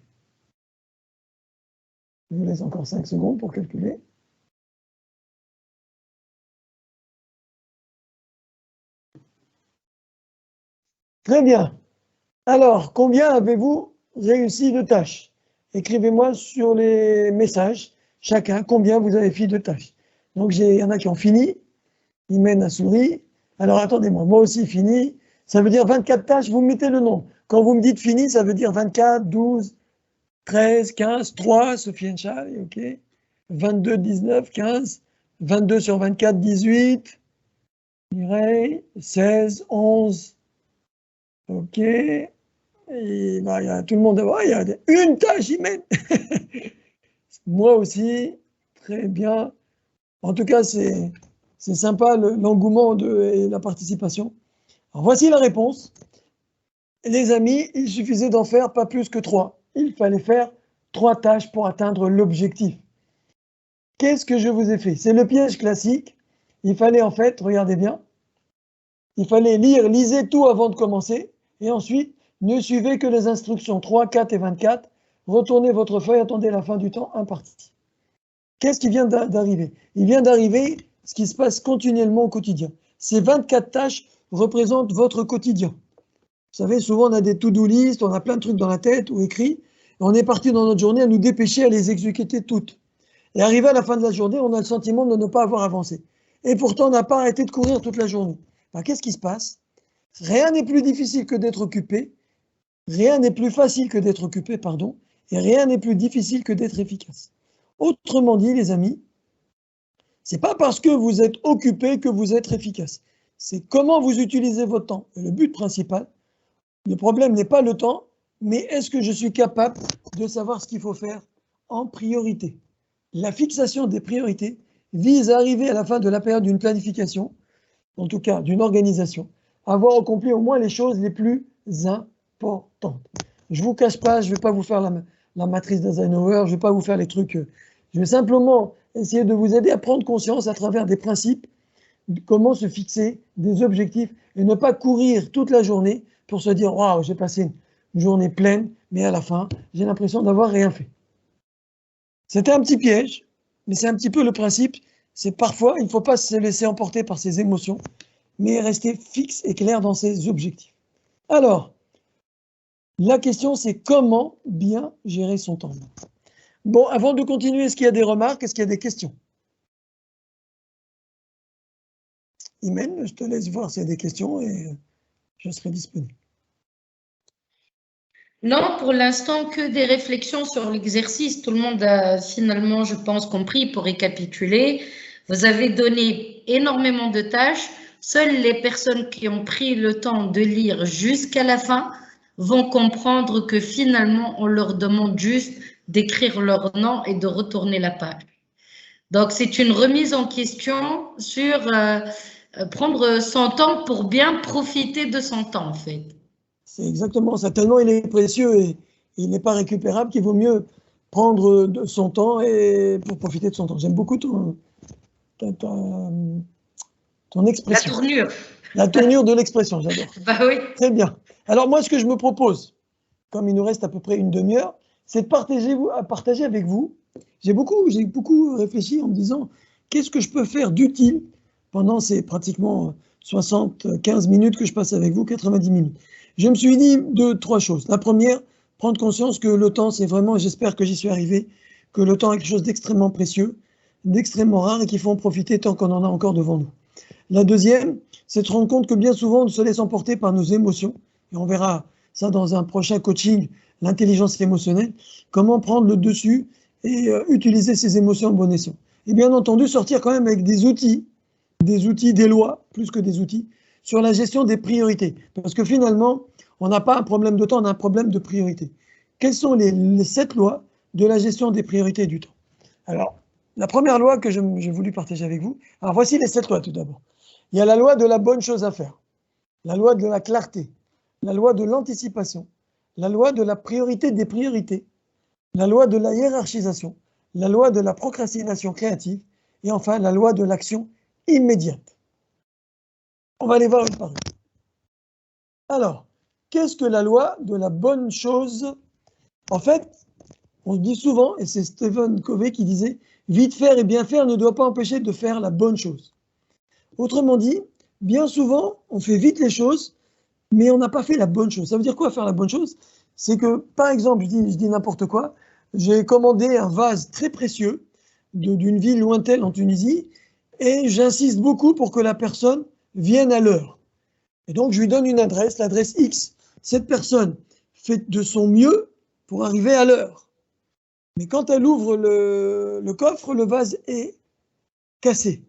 Je vous laisse encore 5 secondes pour calculer. Très bien. Alors, combien avez-vous réussi de tâches? Écrivez-moi sur les messages, chacun, combien vous avez fait de tâches. Donc, il y en a qui ont fini. Imen a souri. Alors, attendez-moi, moi aussi fini. Ça veut dire 24 tâches, vous me mettez le nombre. Quand vous me dites fini, ça veut dire 24, 12, 13, 15, 3, Sofiane Chal, ok. 22, 19, 15, 22 sur 24, 18. Mireille, 16, 11. Ok. Et bah, il y a tout le monde. Il y a une tâche, Imen. Moi aussi. Très bien. En tout cas, c'est sympa l'engouement et la participation. Alors, voici la réponse. Les amis, il suffisait d'en faire pas plus que 3. Il fallait faire 3 tâches pour atteindre l'objectif. Qu'est-ce que je vous ai fait? C'est le piège classique. Il fallait en fait, regardez bien, il fallait lisez tout avant de commencer, et ensuite, ne suivez que les instructions 3, 4 et 24. Retournez votre feuille, attendez la fin du temps imparti. Qu'est-ce qui vient d'arriver? Il vient d'arriver ce qui se passe continuellement au quotidien. Ces 24 tâches représentent votre quotidien. Vous savez, souvent on a des to-do list, on a plein de trucs dans la tête ou écrits, et on est parti dans notre journée à nous dépêcher à les exécuter toutes. Et arrivé à la fin de la journée, on a le sentiment de ne pas avoir avancé. Et pourtant, on n'a pas arrêté de courir toute la journée. Ben, qu'est-ce qui se passe? Rien n'est plus difficile que d'être occupé, rien n'est plus facile que d'être occupé, pardon, et rien n'est plus difficile que d'être efficace. Autrement dit, les amis, c'est pas parce que vous êtes occupé que vous êtes efficace. C'est comment vous utilisez votre temps. Et le but principal, le problème n'est pas le temps, mais est-ce que je suis capable de savoir ce qu'il faut faire en priorité? La fixation des priorités vise à arriver à la fin de la période d'une planification, en tout cas d'une organisation, à avoir accompli au moins les choses les plus importantes. Je ne vous cache pas, je ne vais pas vous faire la matrice d'Eisenhower, je ne vais pas vous faire les trucs. Je vais simplement essayer de vous aider à prendre conscience à travers des principes de comment se fixer des objectifs et ne pas courir toute la journée pour se dire « Waouh, j'ai passé une journée pleine, mais à la fin, j'ai l'impression d'avoir rien fait. » C'était un petit piège, mais c'est un petit peu le principe. C'est parfois, il ne faut pas se laisser emporter par ses émotions, mais rester fixe et clair dans ses objectifs. Alors, la question, c'est comment bien gérer son temps. Bon, avant de continuer, est-ce qu'il y a des remarques? Est-ce qu'il y a des questions? Imen, je te laisse voir s'il y a des questions et je serai disponible. Non, pour l'instant, que des réflexions sur l'exercice. Tout le monde a finalement, je pense, compris. Pour récapituler, vous avez donné énormément de tâches. Seules les personnes qui ont pris le temps de lire jusqu'à la fin vont comprendre que finalement, on leur demande juste d'écrire leur nom et de retourner la page. Donc, c'est une remise en question sur prendre son temps pour bien profiter de son temps, en fait. C'est exactement ça. Tellement il est précieux et il n'est pas récupérable qu'il vaut mieux prendre de son temps et pour profiter de son temps. J'aime beaucoup ton expression. La tournure. La tournure de l'expression, j'adore. Bah oui. Très bien. Alors moi, ce que je me propose, comme il nous reste à peu près une demi-heure, c'est de partager avec vous. J'ai beaucoup réfléchi en me disant, qu'est-ce que je peux faire d'utile pendant ces pratiquement 75 minutes que je passe avec vous, 90 minutes. Je me suis dit 2-3 choses. La première, prendre conscience que le temps, c'est vraiment, j'espère que j'y suis arrivé, que le temps est quelque chose d'extrêmement précieux, d'extrêmement rare et qu'il faut en profiter tant qu'on en a encore devant nous. La deuxième, c'est de se rendre compte que bien souvent, on se laisse emporter par nos émotions. Et on verra ça dans un prochain coaching, l'intelligence émotionnelle, comment prendre le dessus et utiliser ses émotions à bon escient. Et bien entendu, sortir quand même avec des outils, des lois, plus que des outils, sur la gestion des priorités. Parce que finalement, on n'a pas un problème de temps, on a un problème de priorité. Quelles sont les 7 lois de la gestion des priorités du temps? Alors, la première loi que j'ai voulu partager avec vous, alors voici les 7 lois tout d'abord. Il y a la loi de la bonne chose à faire, la loi de la clarté, la loi de l'anticipation, la loi de la priorité des priorités, la loi de la hiérarchisation, la loi de la procrastination créative et enfin la loi de l'action immédiate. On va les voir une par une. Alors, qu'est-ce que la loi de la bonne chose? En fait, on se dit souvent, et c'est Stephen Covey qui disait, vite faire et bien faire ne doit pas empêcher de faire la bonne chose. Autrement dit, bien souvent, on fait vite les choses, mais on n'a pas fait la bonne chose. Ça veut dire quoi faire la bonne chose? C'est que, par exemple, je dis n'importe quoi, j'ai commandé un vase très précieux d'une ville lointaine en Tunisie, et j'insiste beaucoup pour que la personne vienne à l'heure. Et donc, je lui donne une adresse, l'adresse X. Cette personne fait de son mieux pour arriver à l'heure. Mais quand elle ouvre le coffre, le vase est cassé.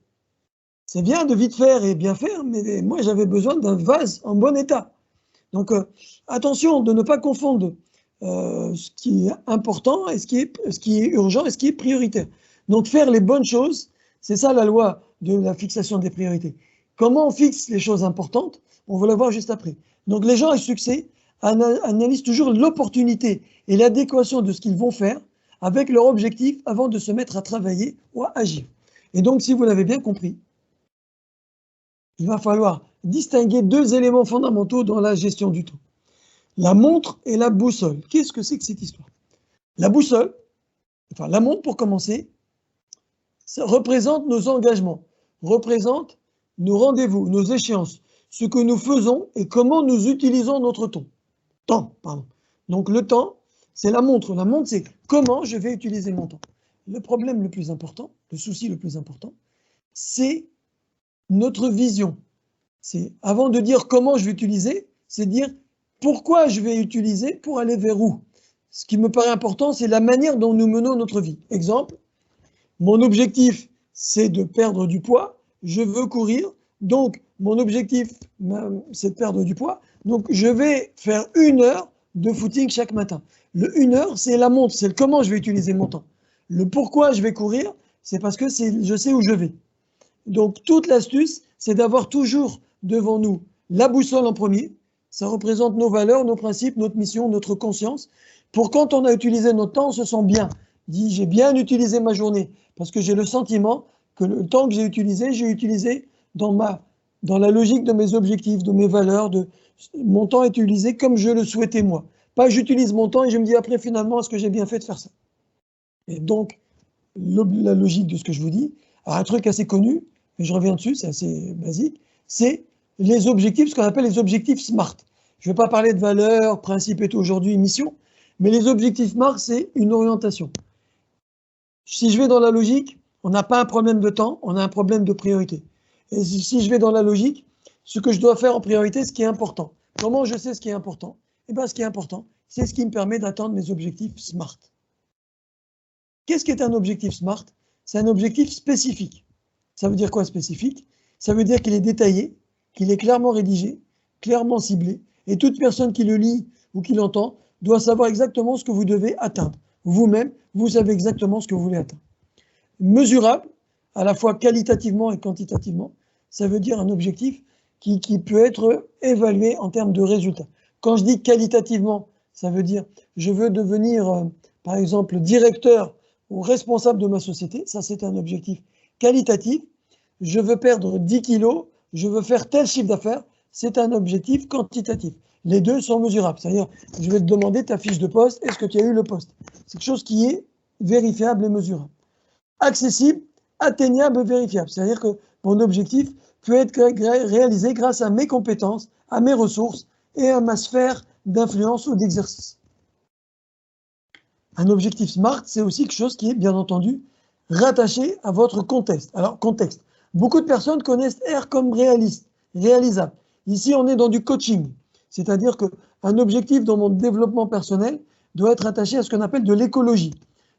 C'est bien de vite faire et bien faire, mais moi, j'avais besoin d'un vase en bon état. Donc, attention de ne pas confondre ce qui est important et ce qui est urgent et ce qui est prioritaire. Donc, faire les bonnes choses, c'est ça la loi de la fixation des priorités. Comment on fixe les choses importantes? On va le voir juste après. Donc, les gens à succès analysent toujours l'opportunité et l'adéquation de ce qu'ils vont faire avec leur objectif avant de se mettre à travailler ou à agir. Et donc, si vous l'avez bien compris, il va falloir distinguer 2 éléments fondamentaux dans la gestion du temps. La montre et la boussole. Qu'est-ce que c'est que cette histoire? La boussole, enfin la montre pour commencer, ça représente nos engagements, représente nos rendez-vous, nos échéances, ce que nous faisons et comment nous utilisons notre temps. Donc le temps, c'est la montre. La montre, c'est comment je vais utiliser mon temps. Le problème le plus important, le souci le plus important, c'est notre vision. C'est avant de dire comment je vais utiliser, c'est dire pourquoi je vais utiliser pour aller vers où. Ce qui me paraît important, c'est la manière dont nous menons notre vie. Exemple, mon objectif, c'est de perdre du poids. Je veux courir. Donc, mon objectif, c'est de perdre du poids. Donc, je vais faire 1 heure de footing chaque matin. Le 1 heure, c'est la montre, c'est le comment je vais utiliser mon temps. Le pourquoi je vais courir, c'est parce que je sais où je vais. Donc, toute l'astuce, c'est d'avoir toujours devant nous la boussole en premier. Ça représente nos valeurs, nos principes, notre mission, notre conscience. Pour quand on a utilisé notre temps, on se sent bien. Dit, j'ai bien utilisé ma journée parce que j'ai le sentiment que le temps que j'ai utilisé dans la logique de mes objectifs, de mes valeurs. Mon temps est utilisé comme je le souhaitais moi. Pas j'utilise mon temps et je me dis après finalement, est-ce que j'ai bien fait de faire ça? Et donc, la logique de ce que je vous dis, un truc assez connu, mais je reviens dessus, c'est assez basique, c'est les objectifs, ce qu'on appelle les objectifs SMART. Je ne vais pas parler de valeurs, principes et tout aujourd'hui, mission, mais les objectifs SMART, c'est une orientation. Si je vais dans la logique, on n'a pas un problème de temps, on a un problème de priorité. Et si je vais dans la logique, ce que je dois faire en priorité, ce qui est important. Comment je sais ce qui est important? Eh bien, ce qui est important, c'est ce qui me permet d'atteindre mes objectifs SMART. Qu'est-ce qui est un objectif SMART? C'est un objectif spécifique. Ça veut dire quoi spécifique? Ça veut dire qu'il est détaillé, qu'il est clairement rédigé, clairement ciblé, et toute personne qui le lit ou qui l'entend doit savoir exactement ce que vous devez atteindre. Vous-même, vous savez exactement ce que vous voulez atteindre. Mesurable, à la fois qualitativement et quantitativement, ça veut dire un objectif qui peut être évalué en termes de résultats. Quand je dis qualitativement, ça veut dire je veux devenir, par exemple, directeur ou responsable de ma société, ça c'est un objectif qualitatif. Je veux perdre 10 kilos, je veux faire tel chiffre d'affaires, c'est un objectif quantitatif. Les deux sont mesurables, c'est-à-dire je vais te demander ta fiche de poste, est-ce que tu as eu le poste? C'est quelque chose qui est vérifiable et mesurable. Accessible, atteignable et vérifiable, c'est-à-dire que mon objectif peut être réalisé grâce à mes compétences, à mes ressources et à ma sphère d'influence ou d'exercice. Un objectif SMART, c'est aussi quelque chose qui est, bien entendu, rattaché à votre contexte. Alors, contexte. Beaucoup de personnes connaissent R comme réaliste, réalisable. Ici, on est dans du coaching. C'est-à-dire que un objectif dans mon développement personnel doit être attaché à ce qu'on appelle de l'écologie.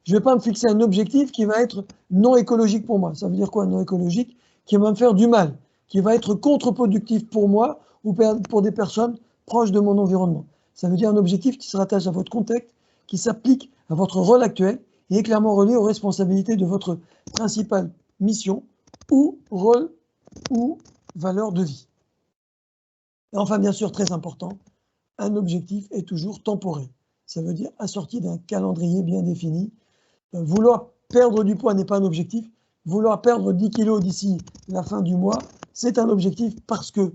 Je ne vais pas me fixer un objectif qui va être non écologique pour moi. Ça veut dire quoi, non écologique? Qui va me faire du mal, qui va être contre-productif pour moi ou pour des personnes proches de mon environnement. Ça veut dire un objectif qui se rattache à votre contexte, qui s'applique à votre rôle actuel et est clairement relié aux responsabilités de votre principale mission ou rôle ou valeur de vie. Et enfin, bien sûr, très important, un objectif est toujours temporel. Ça veut dire assorti d'un calendrier bien défini. Vouloir perdre du poids n'est pas un objectif. Vouloir perdre 10 kilos d'ici la fin du mois, c'est un objectif parce que,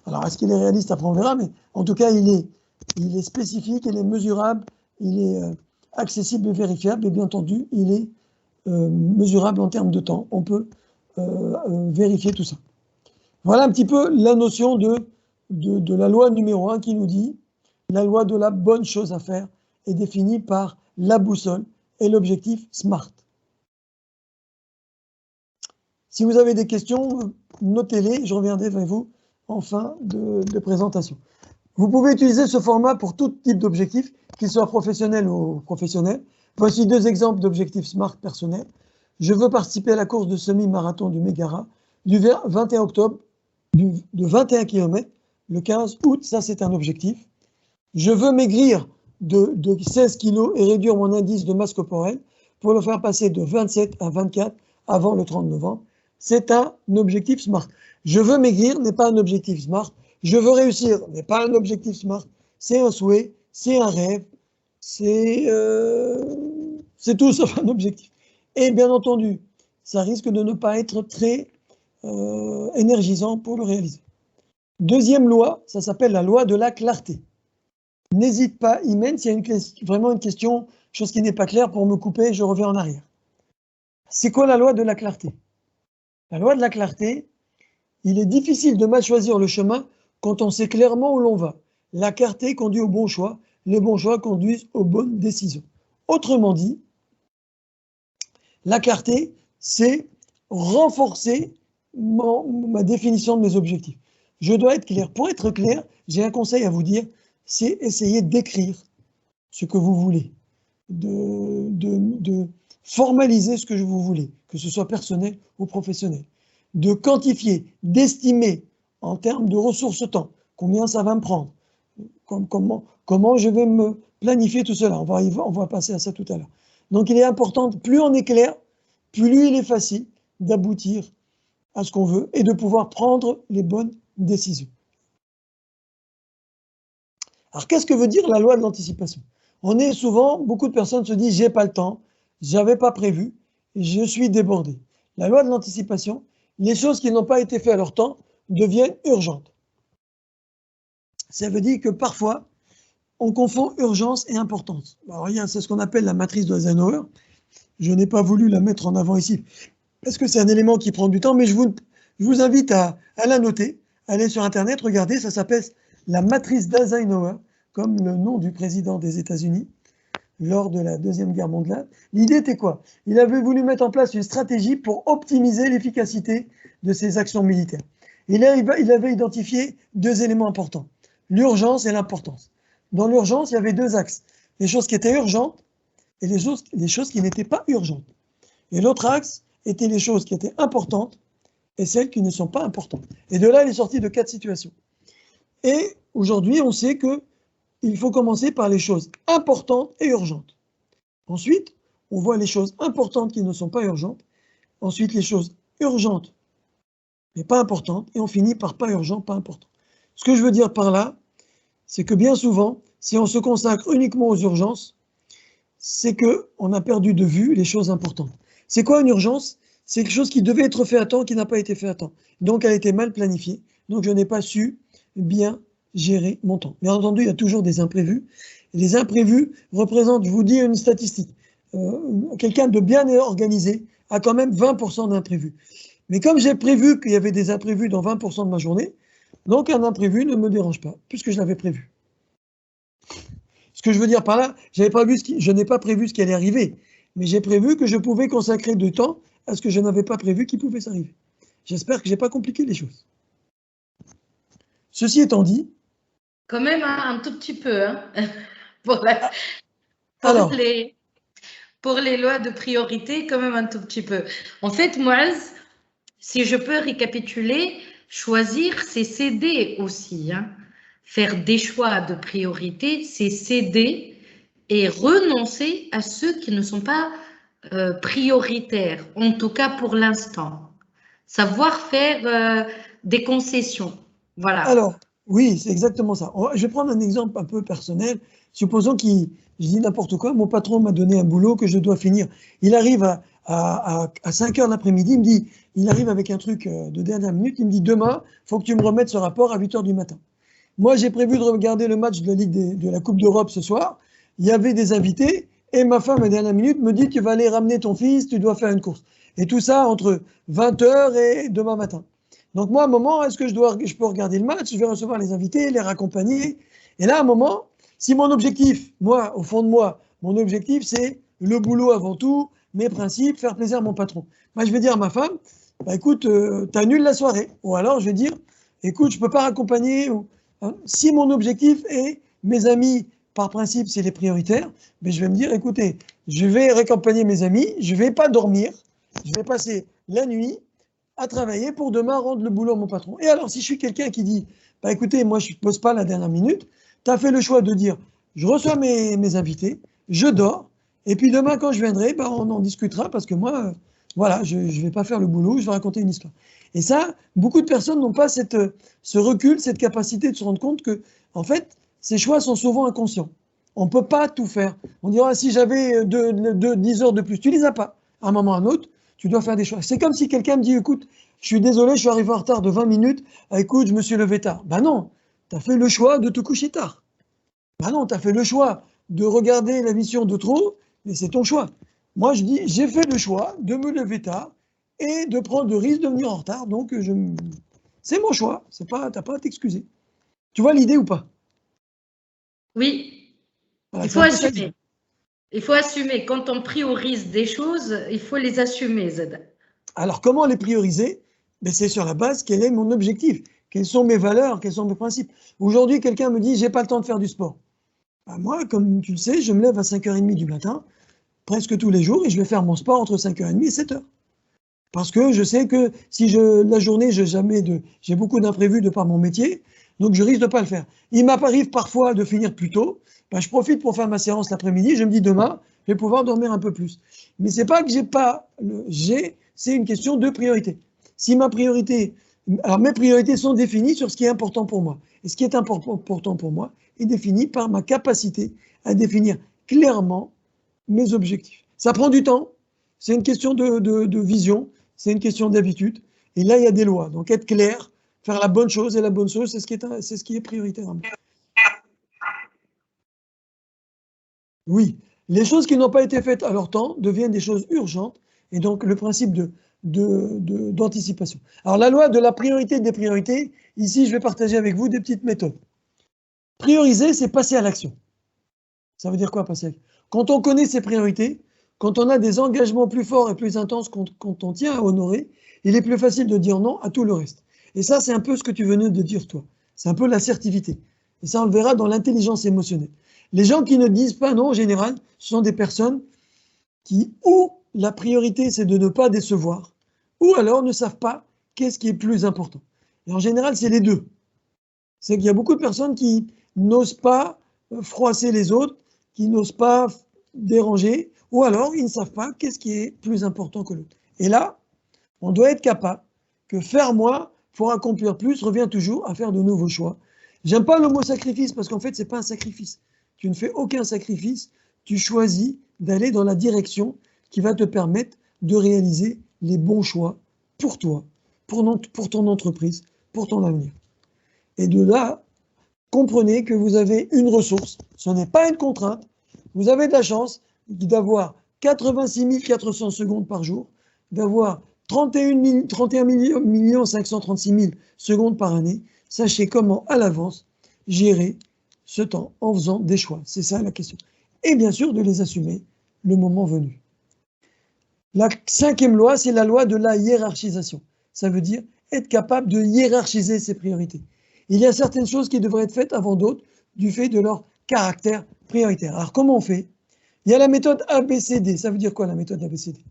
alors est-ce qu'il est réaliste, après on verra, mais en tout cas, il est spécifique, il est mesurable, il est accessible et vérifiable, et bien entendu, il est mesurable en termes de temps. On peut vérifier tout ça. Voilà un petit peu la notion de la loi numéro 1 qui nous dit la loi de la bonne chose à faire est définie par la boussole et l'objectif SMART. Si vous avez des questions, notez-les, je reviendrai vers vous en fin de présentation. Vous pouvez utiliser ce format pour tout type d'objectif, qu'il soit professionnel ou professionnel. Voici 2 exemples d'objectifs SMART personnels. Je veux participer à la course de semi-marathon du Mégara du 21 octobre de 21 km, le 15 août, ça c'est un objectif. Je veux maigrir de 16 kg et réduire mon indice de masse corporelle pour le faire passer de 27 à 24 avant le 30 novembre. C'est un objectif SMART. Je veux maigrir n'est pas un objectif SMART. Je veux réussir n'est pas un objectif SMART. C'est un souhait, c'est un rêve, c'est tout sauf un objectif. Et bien entendu, ça risque de ne pas être très énergisant pour le réaliser. Deuxième loi, ça s'appelle la loi de la clarté. N'hésite pas, Imen, s'il y a vraiment une question, chose qui n'est pas claire, pour me couper, je reviens en arrière. C'est quoi la loi de la clarté? La loi de la clarté, il est difficile de mal choisir le chemin quand on sait clairement où l'on va. La clarté conduit au bon choix, les bons choix conduisent aux bonnes décisions. Autrement dit, la clarté, c'est renforcer ma définition de mes objectifs. Je dois être clair. Pour être clair, j'ai un conseil à vous dire, c'est essayer d'écrire ce que vous voulez, de formaliser ce que vous voulez, que ce soit personnel ou professionnel, de quantifier, d'estimer en termes de ressources temps, combien ça va me prendre, comment je vais me planifier tout cela. On va passer à ça tout à l'heure. Donc il est important, plus on est clair, plus il est facile d'aboutir à ce qu'on veut et de pouvoir prendre les bonnes décisions. Alors qu'est-ce que veut dire la loi de l'anticipation? Beaucoup de personnes se disent j'ai pas le temps, j'avais pas prévu, je suis débordé. La loi de l'anticipation, les choses qui n'ont pas été faites à leur temps deviennent urgentes. Ça veut dire que parfois, on confond urgence et importance. Alors, c'est ce qu'on appelle la matrice de Eisenhower. Je n'ai pas voulu la mettre en avant ici, parce que c'est un élément qui prend du temps, mais je vous invite à la noter, allez sur Internet, regardez, ça s'appelle la matrice d'Eisenhower, comme le nom du président des États-Unis lors de la Deuxième Guerre mondiale. L'idée était quoi? Il avait voulu mettre en place une stratégie pour optimiser l'efficacité de ses actions militaires. Il avait identifié 2 éléments importants, l'urgence et l'importance. Dans l'urgence, il y avait 2 axes, les choses qui étaient urgentes et les choses qui n'étaient pas urgentes. Et l'autre axe était les choses qui étaient importantes et celles qui ne sont pas importantes. Et de là, il est sorti de 4 situations. Et aujourd'hui, on sait qu'il faut commencer par les choses importantes et urgentes. Ensuite, on voit les choses importantes qui ne sont pas urgentes. Ensuite, les choses urgentes, mais pas importantes. Et on finit par pas urgent, pas important. Ce que je veux dire par là, c'est que bien souvent, si on se consacre uniquement aux urgences, c'est qu'on a perdu de vue les choses importantes. C'est quoi une urgence? C'est quelque chose qui devait être fait à temps, qui n'a pas été fait à temps. Donc, elle a été mal planifiée. Donc, je n'ai pas su bien gérer mon temps. Bien entendu, il y a toujours des imprévus. Les imprévus représentent, je vous dis une statistique, quelqu'un de bien organisé a quand même 20% d'imprévus. Mais comme j'ai prévu qu'il y avait des imprévus dans 20% de ma journée, donc un imprévu ne me dérange pas, puisque je l'avais prévu. Ce que je veux dire par là, je n'ai pas prévu ce qui allait arriver, mais j'ai prévu que je pouvais consacrer du temps à ce que je n'avais pas prévu qui pouvait s'arriver. J'espère que je n'ai pas compliqué les choses. Ceci étant dit, Quand même un tout petit peu, hein, pour les lois de priorité, quand même un tout petit peu. En fait, Mouaz, si je peux récapituler, choisir, c'est céder aussi. Hein. Faire des choix de priorité, c'est céder et renoncer à ceux qui ne sont pas prioritaires, en tout cas pour l'instant. Savoir faire des concessions. Voilà. Alors, oui, c'est exactement ça. Je vais prendre un exemple un peu personnel. Supposons je dis n'importe quoi, mon patron m'a donné un boulot que je dois finir. Il arrive à 5 heures l'après-midi, il arrive avec un truc de dernière minute, il me dit demain, il faut que tu me remettes ce rapport à 8 heures du matin. Moi, j'ai prévu de regarder le match de la Ligue de la Coupe d'Europe ce soir. Il y avait des invités et ma femme, à la dernière minute, me dit tu vas aller ramener ton fils, tu dois faire une course. Et tout ça entre 20 heures et demain matin. Donc moi, à un moment, est-ce que je peux regarder le match, je vais recevoir les invités, les raccompagner. Et là, à un moment, si mon objectif, moi, au fond de moi, mon objectif, c'est le boulot avant tout, mes principes, faire plaisir à mon patron. Moi, je vais dire à ma femme, bah, écoute, t'annules la soirée. Ou alors, je vais dire, écoute, je ne peux pas raccompagner. Hein, si mon objectif est, mes amis, par principe, c'est les prioritaires, mais je vais me dire, écoutez, je vais raccompagner mes amis, je ne vais pas dormir, je vais passer la nuit à travailler pour demain rendre le boulot à mon patron. Et alors, si je suis quelqu'un qui dit, bah écoutez, moi je ne pose pas la dernière minute, tu as fait le choix de dire, je reçois mes invités, je dors, et puis demain quand je viendrai, bah, on en discutera parce que moi, voilà, je ne vais pas faire le boulot, je vais raconter une histoire. Et ça, beaucoup de personnes n'ont pas ce recul, cette capacité de se rendre compte que, en fait, ces choix sont souvent inconscients. On ne peut pas tout faire. On dira, si j'avais 10 heures de plus, tu ne les as pas. À un moment ou à un autre, tu dois faire des choix. C'est comme si quelqu'un me dit, écoute, je suis désolé, je suis arrivé en retard de 20 minutes, écoute, je me suis levé tard. Ben non, tu as fait le choix de te coucher tard. Ben non, tu as fait le choix de regarder la mission de trop, mais c'est ton choix. Moi, je dis, j'ai fait le choix de me lever tard et de prendre le risque de venir en retard, donc c'est mon choix, tu n'as pas à t'excuser. Tu vois l'idée ou pas? Oui, voilà, il faut assumer. Il faut assumer. Quand on priorise des choses, il faut les assumer, Zed. Alors, comment les prioriser? Ben, c'est sur la base, quel est mon objectif? Quelles sont mes valeurs? Quels sont mes principes? Aujourd'hui, quelqu'un me dit, j'ai pas le temps de faire du sport. Ben, moi, comme tu le sais, je me lève à 5h30 du matin, presque tous les jours, et je vais faire mon sport entre 5h30 et 7h. Parce que je sais que si la journée, j'ai beaucoup d'imprévus de par mon métier, donc je risque de ne pas le faire. Il m'arrive parfois de finir plus tôt, ben, je profite pour faire ma séance l'après-midi, je me dis demain, je vais pouvoir dormir un peu plus. Mais c'est pas que c'est une question de priorité. Si mes priorités sont définies sur ce qui est important pour moi. Et ce qui est important pour moi est défini par ma capacité à définir clairement mes objectifs. Ça prend du temps, c'est une question de vision, c'est une question d'habitude. Et là, il y a des lois. Donc, être clair, faire la bonne chose, et la bonne chose, c'est ce qui est prioritaire. Oui, les choses qui n'ont pas été faites à leur temps deviennent des choses urgentes, et donc le principe d'anticipation. Alors, la loi de la priorité des priorités, ici, je vais partager avec vous des petites méthodes. Prioriser, c'est passer à l'action. Ça veut dire quoi, passer à l'action? Quand on connaît ses priorités, quand on a des engagements plus forts et plus intenses qu'on tient à honorer, il est plus facile de dire non à tout le reste. Et ça, c'est un peu ce que tu venais de dire, toi. C'est un peu l'assertivité. Et ça, on le verra dans l'intelligence émotionnelle. Les gens qui ne disent pas non, en général, ce sont des personnes qui, ou la priorité, c'est de ne pas décevoir, ou alors ne savent pas qu'est-ce qui est plus important. Et en général, c'est les deux. C'est qu'il y a beaucoup de personnes qui n'osent pas froisser les autres, qui n'osent pas déranger, ou alors ils ne savent pas qu'est-ce qui est plus important que l'autre. Et là, on doit être capable que faire moins pour accomplir plus revient toujours à faire de nouveaux choix. J'aime pas le mot sacrifice parce qu'en fait, c'est pas un sacrifice. Tu ne fais aucun sacrifice, tu choisis d'aller dans la direction qui va te permettre de réaliser les bons choix pour toi, pour ton entreprise, pour ton avenir. Et de là, comprenez que vous avez une ressource, ce n'est pas une contrainte, vous avez de la chance d'avoir 86 400 secondes par jour, d'avoir 31 536 000 secondes par année. Sachez comment, à l'avance, gérer ce temps en faisant des choix. C'est ça la question. Et bien sûr, de les assumer le moment venu. La 5e loi, c'est la loi de la hiérarchisation. Ça veut dire être capable de hiérarchiser ses priorités. Il y a certaines choses qui devraient être faites avant d'autres du fait de leur caractère prioritaire. Alors, comment on fait? Il y a la méthode ABCD. Ça veut dire quoi, la méthode ABCD?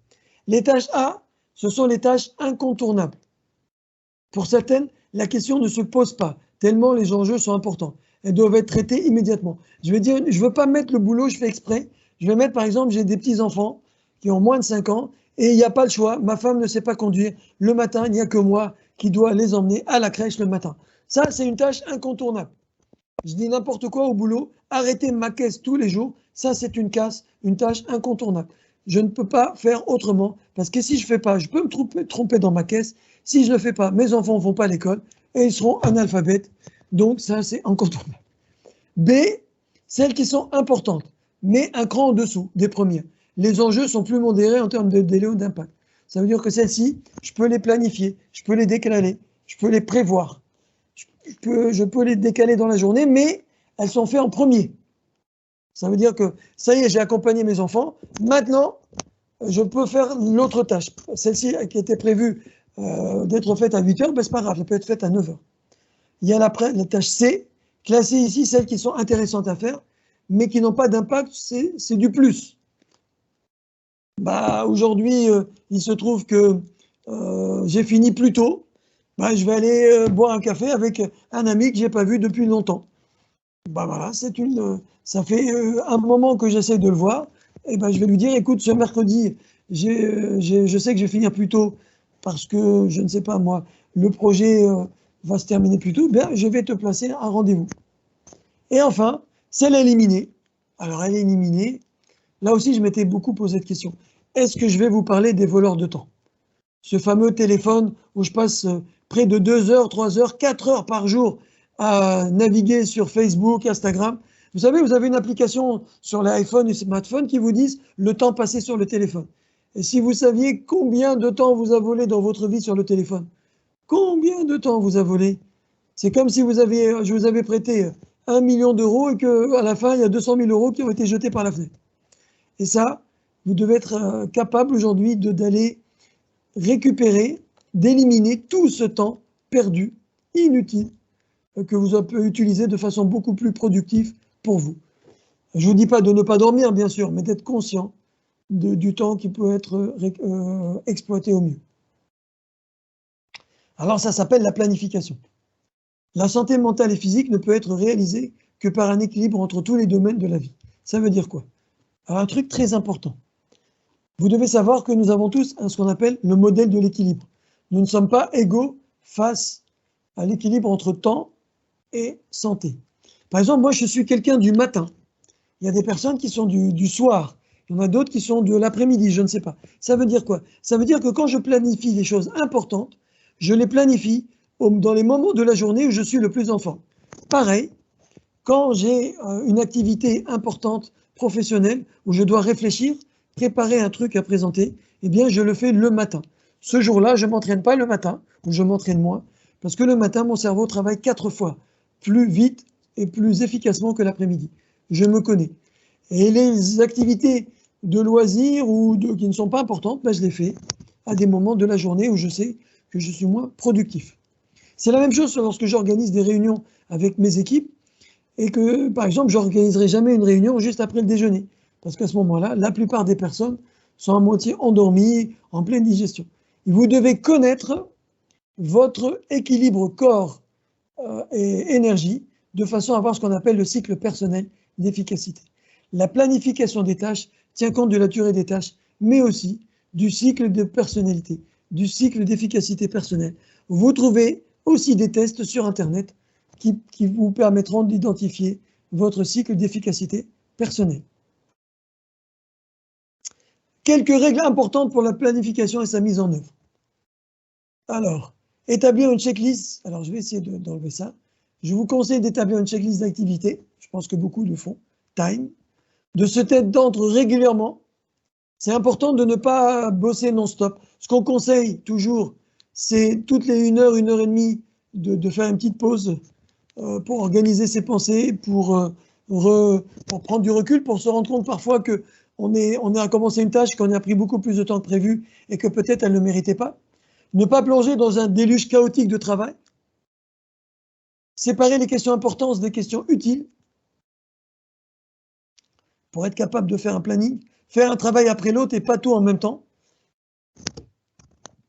Les tâches A, ce sont les tâches incontournables. Pour certaines, la question ne se pose pas, tellement les enjeux sont importants. Elles doivent être traitées immédiatement. Je vais dire, je ne veux pas mettre le boulot, je fais exprès. Je vais mettre, par exemple, j'ai des petits-enfants qui ont moins de 5 ans et il n'y a pas le choix. Ma femme ne sait pas conduire. Le matin, il n'y a que moi qui dois les emmener à la crèche le matin. Ça, c'est une tâche incontournable. Je dis n'importe quoi au boulot, arrêter ma caisse tous les jours, ça, c'est une tâche incontournable. Je ne peux pas faire autrement parce que si je ne fais pas, je peux me tromper dans ma caisse. Si je ne le fais pas, mes enfants ne vont pas à l'école et ils seront analphabètes. Donc, ça, c'est incontournable. B, celles qui sont importantes, mais un cran en dessous des premières. Les enjeux sont plus modérés en termes de délai ou d'impact. Ça veut dire que celles-ci, je peux les planifier, je peux les décaler, je peux les prévoir. Je peux les décaler dans la journée, mais elles sont faites en premier. Ça veut dire que, ça y est, j'ai accompagné mes enfants. Maintenant, je peux faire l'autre tâche. Celle-ci qui était prévue d'être faite à 8 heures, ben, c'est pas grave, elle peut être faite à 9 heures. Il y a la tâche C, classée ici, celles qui sont intéressantes à faire, mais qui n'ont pas d'impact, c'est du plus. Bah, aujourd'hui, il se trouve que j'ai fini plus tôt. Bah, je vais aller boire un café avec un ami que je n'ai pas vu depuis longtemps. Bah, voilà, ça fait un moment que j'essaie de le voir. Et ben, je vais lui dire, écoute, ce mercredi, je sais que je vais finir plus tôt parce que, je ne sais pas moi, le projet va se terminer plus tôt. Bien, je vais te placer un rendez-vous. Et enfin, celle éliminée. Alors, elle est éliminée. Là aussi, je m'étais beaucoup posé de questions. Est-ce que je vais vous parler des voleurs de temps? Ce fameux téléphone où je passe près de 2 heures, 3 heures, 4 heures par jour à naviguer sur Facebook, Instagram. Vous savez, vous avez une application sur l'iPhone et smartphone qui vous disent le temps passé sur le téléphone. Et si vous saviez combien de temps vous a volé dans votre vie sur le téléphone, combien de temps vous a volé? C'est comme si je vous avais prêté 1 million d'euros et qu'à la fin, il y a 200 000 euros qui ont été jetés par la fenêtre. Et ça, vous devez être capable aujourd'hui d'aller récupérer, d'éliminer tout ce temps perdu, inutile, que vous pouvez utiliser de façon beaucoup plus productive pour vous. Je ne vous dis pas de ne pas dormir, bien sûr, mais d'être conscient du temps qui peut être exploité au mieux. Alors, ça s'appelle la planification. La santé mentale et physique ne peut être réalisée que par un équilibre entre tous les domaines de la vie. Ça veut dire quoi? Alors, un truc très important. Vous devez savoir que nous avons tous ce qu'on appelle le modèle de l'équilibre. Nous ne sommes pas égaux face à l'équilibre entre temps et santé. Par exemple, moi, je suis quelqu'un du matin. Il y a des personnes qui sont du soir. Il y en a d'autres qui sont de l'après-midi, je ne sais pas. Ça veut dire quoi? Ça veut dire que quand je planifie les choses importantes, je les planifie dans les moments de la journée où je suis le plus en forme. Pareil, quand j'ai une activité importante, professionnelle, où je dois réfléchir, préparer un truc à présenter, eh bien, je le fais le matin. Ce jour-là, je ne m'entraîne pas le matin, ou je m'entraîne moins, parce que le matin, mon cerveau travaille 4 fois plus vite et plus efficacement que l'après-midi. Je me connais. Et les activités de loisirs ou qui ne sont pas importantes, ben, je les fais à des moments de la journée où je sais que je suis moins productif. C'est la même chose lorsque j'organise des réunions avec mes équipes et que, par exemple, je n'organiserai jamais une réunion juste après le déjeuner. Parce qu'à ce moment-là, la plupart des personnes sont à moitié endormies, en pleine digestion. Et vous devez connaître votre équilibre corps et énergie de façon à avoir ce qu'on appelle le cycle personnel d'efficacité. La planification des tâches tient compte de la durée des tâches, mais aussi du cycle de personnalité, du cycle d'efficacité personnelle. Vous trouvez aussi des tests sur Internet qui vous permettront d'identifier votre cycle d'efficacité personnelle. Quelques règles importantes pour la planification et sa mise en œuvre. Alors, établir une checklist. Alors, je vais essayer d'enlever ça. Je vous conseille d'établir une checklist d'activités. Je pense que beaucoup le font. Time. De se tête d'entre régulièrement. C'est important de ne pas bosser non-stop. Ce qu'on conseille toujours, c'est toutes les 1 heure, 1 heure et demie de faire une petite pause pour organiser ses pensées, pour prendre du recul, pour se rendre compte parfois que on a commencé une tâche, qu'on a pris beaucoup plus de temps que prévu et que peut-être elle ne méritait pas. Ne pas plonger dans un déluge chaotique de travail. séparer les questions importantes des questions utiles, pour être capable de faire un planning, faire un travail après l'autre et pas tout en même temps.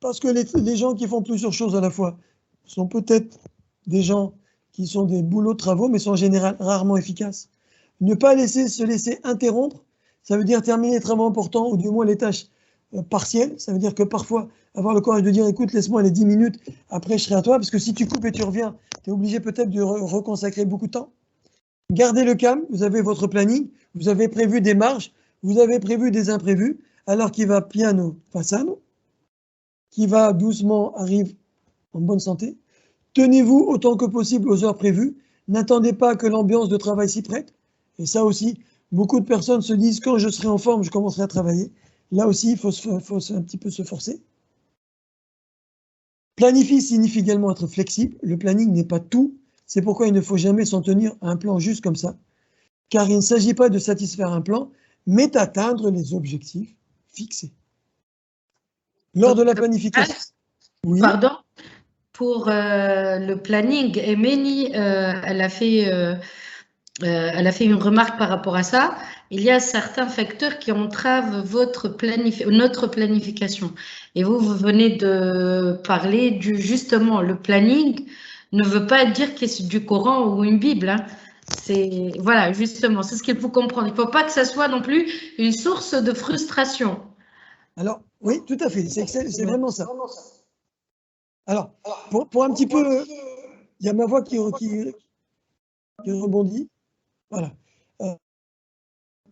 Parce que les gens qui font plusieurs choses à la fois sont peut-être des gens qui sont des boulots de travaux, mais sont en général rarement efficaces. Ne pas se laisser interrompre, ça veut dire terminer les travaux importants, ou du moins les tâches partielles. Ça veut dire que parfois, avoir le courage de dire, écoute, laisse-moi les 10 minutes, après je serai à toi, parce que si tu coupes et tu reviens, tu es obligé peut-être de reconsacrer beaucoup de temps. Gardez le calme, vous avez votre planning, vous avez prévu des marges, vous avez prévu des imprévus, alors qu'il va piano face à nous, qui va doucement arrive en bonne santé. Tenez-vous autant que possible aux heures prévues. N'attendez pas que l'ambiance de travail s'y prête. Et ça aussi, beaucoup de personnes se disent quand je serai en forme, je commencerai à travailler. Là aussi, il faut un petit peu se forcer. Planifier signifie également être flexible. Le planning n'est pas tout. C'est pourquoi il ne faut jamais s'en tenir à un plan juste comme ça. Car il ne s'agit pas de satisfaire un plan, mais d'atteindre les objectifs fixés. Lors de la planification. Oui. Pardon, pour le planning, Emeni, elle a fait une remarque par rapport à ça. Il y a certains facteurs qui entravent notre planification. Et vous venez de parler justement, le planning ne veut pas dire que c'est du Coran ou une Bible. Hein. Voilà, justement, c'est ce qu'il faut comprendre. Il ne faut pas que ça soit non plus une source de frustration. Alors, oui, tout à fait, c'est vraiment ça. Alors, pour un petit peu, il y a ma voix qui rebondit. Voilà.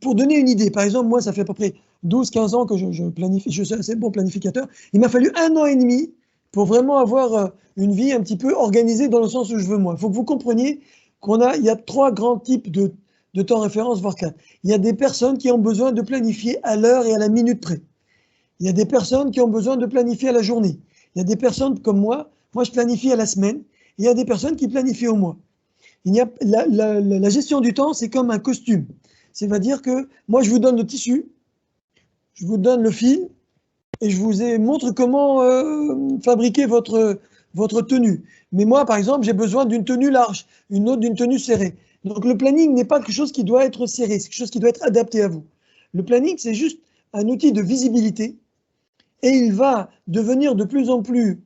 Pour donner une idée, par exemple, moi, ça fait à peu près 12-15 ans que je planifie, je suis assez bon planificateur. Il m'a fallu 1 an et demi pour vraiment avoir une vie un petit peu organisée dans le sens où je veux moi. Il faut que vous compreniez il y a 3 grands types de temps référence, voire 4. Il y a des personnes qui ont besoin de planifier à l'heure et à la minute près. Il y a des personnes qui ont besoin de planifier à la journée. Il y a des personnes comme moi je planifie à la semaine. Il y a des personnes qui planifient au mois. La gestion du temps, c'est comme un costume. C'est-à-dire que moi, je vous donne le tissu, je vous donne le fil, et je vous montre comment fabriquer votre tenue. Mais moi, par exemple, j'ai besoin d'une tenue large, une autre d'une tenue serrée. Donc le planning n'est pas quelque chose qui doit être serré, c'est quelque chose qui doit être adapté à vous. Le planning, c'est juste un outil de visibilité, et il va devenir de plus en plus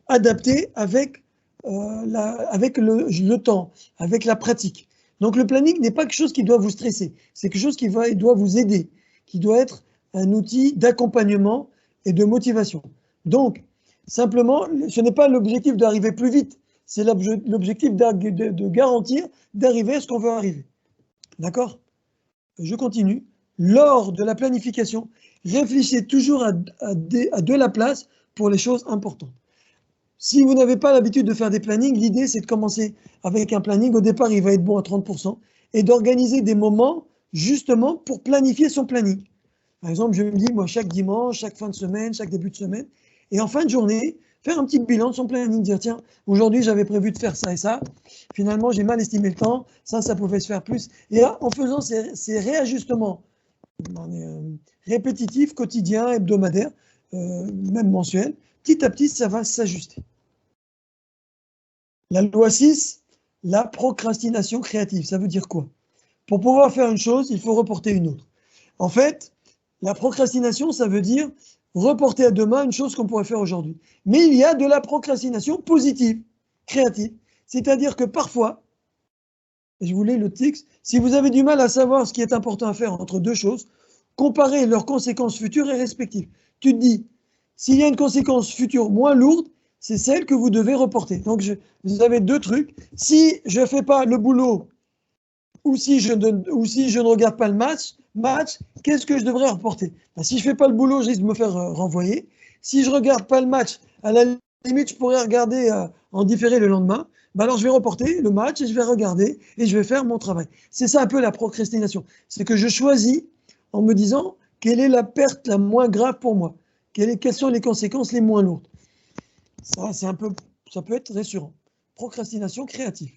adapté avec le temps, avec la pratique. Donc le planning n'est pas quelque chose qui doit vous stresser, c'est quelque chose qui doit vous aider, qui doit être un outil d'accompagnement et de motivation. Donc, simplement, ce n'est pas l'objectif d'arriver plus vite, c'est l'objectif de garantir d'arriver à ce qu'on veut arriver. D'accord? Je continue. Lors de la planification, réfléchissez toujours à de la place pour les choses importantes. Si vous n'avez pas l'habitude de faire des plannings, l'idée c'est de commencer avec un planning. Au départ, il va être bon à 30% et d'organiser des moments justement pour planifier son planning. Par exemple, je me dis, moi, chaque dimanche, chaque fin de semaine, chaque début de semaine, et en fin de journée, faire un petit bilan de son planning, dire, tiens, aujourd'hui, j'avais prévu de faire ça et ça. Finalement, j'ai mal estimé le temps, ça pouvait se faire plus. Et là, en faisant ces réajustements répétitifs, quotidiens, hebdomadaires, même mensuels, petit à petit, ça va s'ajuster. La loi 6, la procrastination créative, ça veut dire quoi? Pour pouvoir faire une chose, il faut reporter une autre. En fait, la procrastination, ça veut dire reporter à demain une chose qu'on pourrait faire aujourd'hui. Mais il y a de la procrastination positive, créative. C'est-à-dire que parfois, je vous lis le texte, si vous avez du mal à savoir ce qui est important à faire entre deux choses, comparez leurs conséquences futures et respectives. Tu te dis, s'il y a une conséquence future moins lourde, c'est celle que vous devez reporter. Donc, vous avez 2 trucs. Si je ne fais pas le boulot ou si je ne regarde pas le match, qu'est-ce que je devrais reporter? Si je ne fais pas le boulot, je risque de me faire renvoyer. Si je ne regarde pas le match, à la limite, je pourrais regarder en différé le lendemain. Alors, je vais reporter le match et je vais regarder et je vais faire mon travail. C'est ça un peu la procrastination. C'est que je choisis en me disant quelle est la perte la moins grave pour moi. Quelles sont les conséquences les moins lourdes? Ça peut être rassurant. Procrastination créative.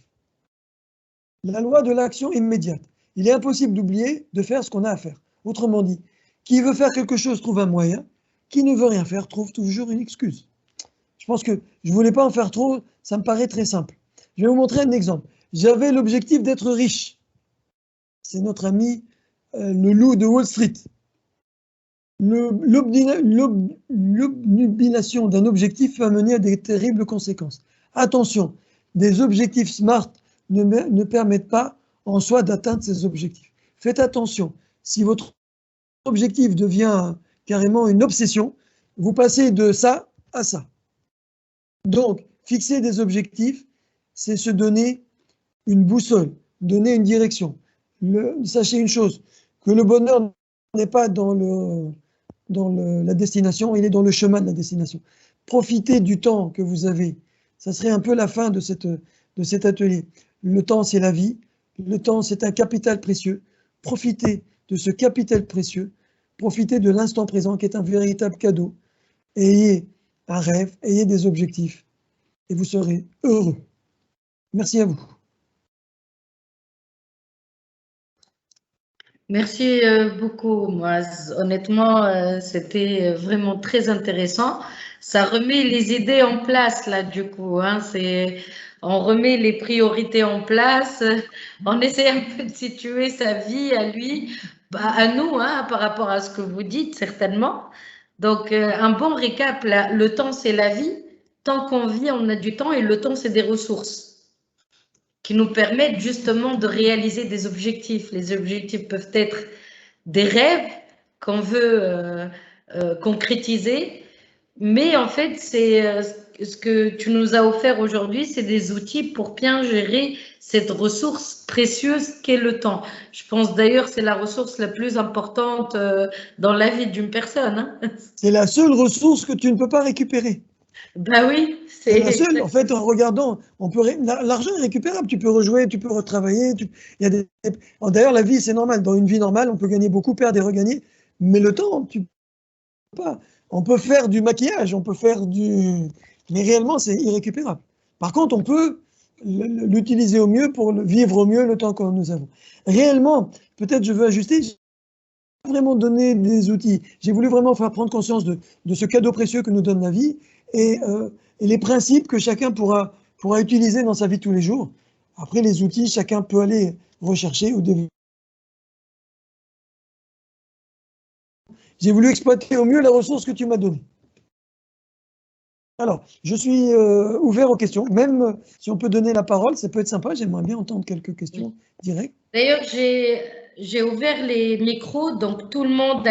La loi de l'action immédiate. Il est impossible d'oublier de faire ce qu'on a à faire. Autrement dit, qui veut faire quelque chose trouve un moyen, qui ne veut rien faire trouve toujours une excuse. Je pense que je ne voulais pas en faire trop, ça me paraît très simple. Je vais vous montrer un exemple. J'avais l'objectif d'être riche. C'est notre ami le loup de Wall Street. L'obnubilation d'un objectif peut amener à des terribles conséquences. Attention, des objectifs SMART ne permettent pas en soi d'atteindre ces objectifs. Faites attention, si votre objectif devient carrément une obsession, vous passez de ça à ça. Donc, fixer des objectifs, c'est se donner une boussole, donner une direction. Sachez une chose, que le bonheur n'est pas dans la destination, il est dans le chemin de la destination. Profitez du temps que vous avez. Ça serait un peu la fin de cet atelier. Le temps, c'est la vie. Le temps, c'est un capital précieux. Profitez de ce capital précieux. Profitez de l'instant présent qui est un véritable cadeau. Ayez un rêve, ayez des objectifs et vous serez heureux. Merci à vous. Merci beaucoup, Moaz. Honnêtement, c'était vraiment très intéressant. Ça remet les idées en place, là, du coup. Hein. On remet les priorités en place. On essaie un peu de situer sa vie à lui, à nous, hein, par rapport à ce que vous dites, certainement. Donc, un bon récap, là, le temps, c'est la vie. Tant qu'on vit, on a du temps et le temps, c'est des ressources qui nous permettent justement de réaliser des objectifs. Les objectifs peuvent être des rêves qu'on veut concrétiser, mais en fait, c'est ce que tu nous as offert aujourd'hui, c'est des outils pour bien gérer cette ressource précieuse qu'est le temps. Je pense d'ailleurs que c'est la ressource la plus importante dans la vie d'une personne. Hein. C'est la seule ressource que tu ne peux pas récupérer. Ben oui, c'est la seule. En fait, en regardant, l'argent est récupérable. Tu peux rejouer, tu peux retravailler. D'ailleurs, la vie, c'est normal. Dans une vie normale, on peut gagner beaucoup, perdre et regagner. Mais le temps, tu peux pas. On peut faire du maquillage, on peut faire du. Mais réellement, c'est irrécupérable. Par contre, on peut l'utiliser au mieux pour vivre au mieux le temps que nous avons. Réellement, peut-être je veux ajuster. J'ai vraiment donné des outils. J'ai voulu vraiment faire prendre conscience de ce cadeau précieux que nous donne la vie. Et les principes que chacun pourra utiliser dans sa vie de tous les jours. Après, les outils, chacun peut aller rechercher ou développer. J'ai voulu exploiter au mieux la ressource que tu m'as donnée. Alors, je suis ouvert aux questions. Même si on peut donner la parole, ça peut être sympa. J'aimerais bien entendre quelques questions directes. D'ailleurs, j'ai ouvert les micros, donc tout le monde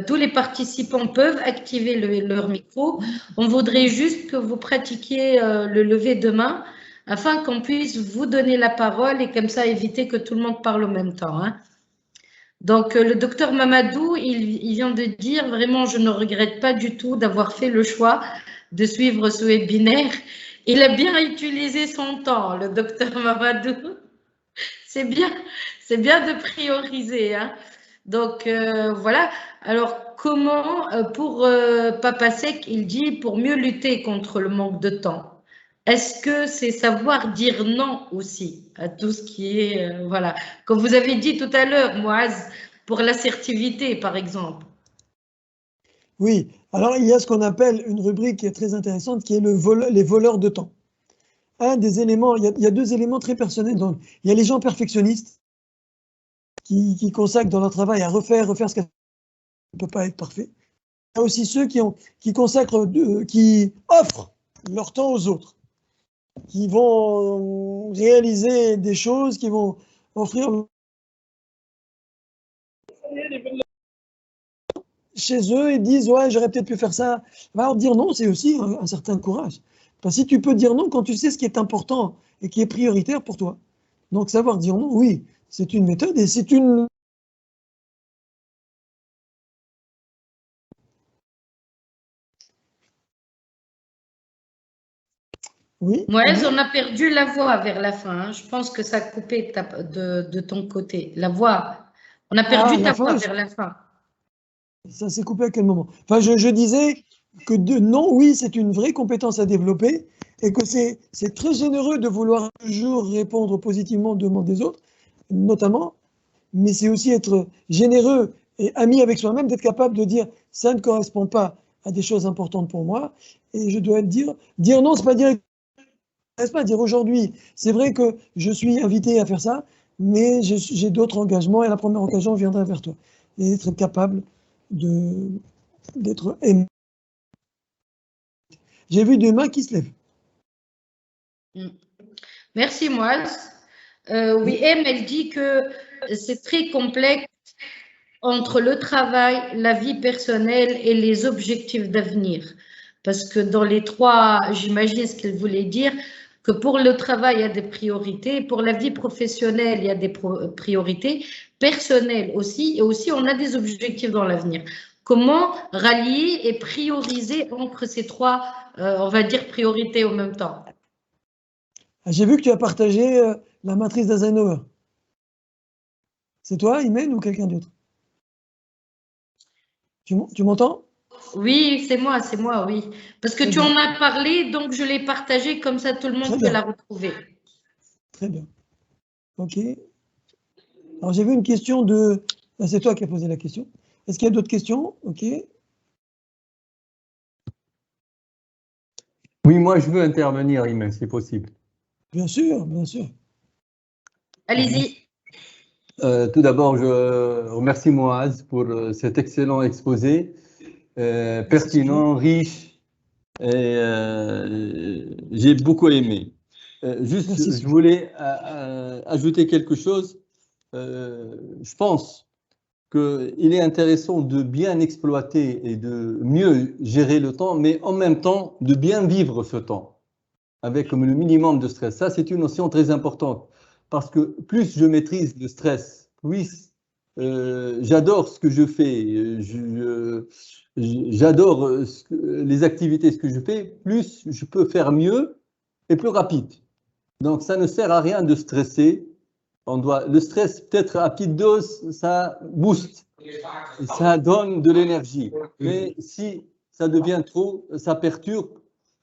tous les participants peuvent activer leur micro. On voudrait juste que vous pratiquiez le lever de main afin qu'on puisse vous donner la parole et comme ça éviter que tout le monde parle au même temps. Hein. Donc, le docteur Mamadou, il vient de dire vraiment, je ne regrette pas du tout d'avoir fait le choix de suivre ce webinaire. Il a bien utilisé son temps, le docteur Mamadou. C'est bien de prioriser. Hein. Donc, voilà. Alors, comment, pour Papa Sec, il dit, pour mieux lutter contre le manque de temps, est-ce que c'est savoir dire non aussi à tout ce qui est, voilà, comme vous avez dit tout à l'heure, Moaz, pour l'assertivité, par exemple. Oui, alors il y a ce qu'on appelle une rubrique qui est très intéressante, qui est les voleurs de temps. Un des éléments, il y a deux éléments très personnels. Donc, il y a les gens perfectionnistes qui consacrent dans leur travail à refaire ce qui ne peut pas être parfait. Il y a aussi ceux qui offrent leur temps aux autres, qui vont réaliser des choses, qui vont offrir chez eux et disent « ouais, j'aurais peut-être pu faire ça ». Alors dire non, c'est aussi un certain courage. Parce que si tu peux dire non quand tu sais ce qui est important et qui est prioritaire pour toi. Donc savoir dire non, oui, c'est une méthode et c'est une... Oui. Moi, on a perdu la voix vers la fin. Hein. Je pense que ça a coupé de ton côté. La voix, on a perdu ta voix vers la fin. Ça s'est coupé à quel moment? Enfin, je disais que non, oui, c'est une vraie compétence à développer et que c'est très généreux de vouloir toujours répondre positivement aux demandes des autres, notamment, mais c'est aussi être généreux et ami avec soi-même, d'être capable de dire « ça ne correspond pas à des choses importantes pour moi » et je dois dire non, c'est pas dire pas à dire aujourd'hui, c'est vrai que je suis invité à faire ça, mais j'ai d'autres engagements et la première occasion viendra vers toi. Et être capable d'être aimé. J'ai vu des mains qui se lèvent. Merci, Moaz. Oui, elle dit que c'est très complexe entre le travail, la vie personnelle et les objectifs d'avenir. Parce que dans les trois, j'imagine ce qu'elle voulait dire, que pour le travail, il y a des priorités, pour la vie professionnelle, il y a des priorités, personnelles aussi, et aussi on a des objectifs dans l'avenir. Comment rallier et prioriser entre ces trois, on va dire, priorités en même temps? J'ai vu que tu as partagé la matrice d'Eisenhower. C'est toi, Imen, ou quelqu'un d'autre? Tu m'entends? Oui, c'est moi, oui. Parce que tu en as parlé, donc je l'ai partagé, comme ça tout le monde peut la retrouver. Très bien. OK. Alors j'ai vu une question de... C'est toi qui as posé la question. Est-ce qu'il y a d'autres questions? OK. Oui, moi je veux intervenir, Imen, si possible. Bien sûr, bien sûr. Allez-y. Tout d'abord, je remercie Moaz pour cet excellent exposé, pertinent, riche, et j'ai beaucoup aimé. Juste, je voulais ajouter quelque chose. Je pense qu'il est intéressant de bien exploiter et de mieux gérer le temps, mais en même temps de bien vivre ce temps avec le minimum de stress. Ça, c'est une notion très importante parce que plus je maîtrise le stress, plus j'adore ce que je fais, j'adore les activités, ce que je fais, plus je peux faire mieux et plus rapide. Donc, ça ne sert à rien de stresser. Le stress, peut-être à petite dose, ça booste, ça donne de l'énergie. Mais si ça devient trop, ça perturbe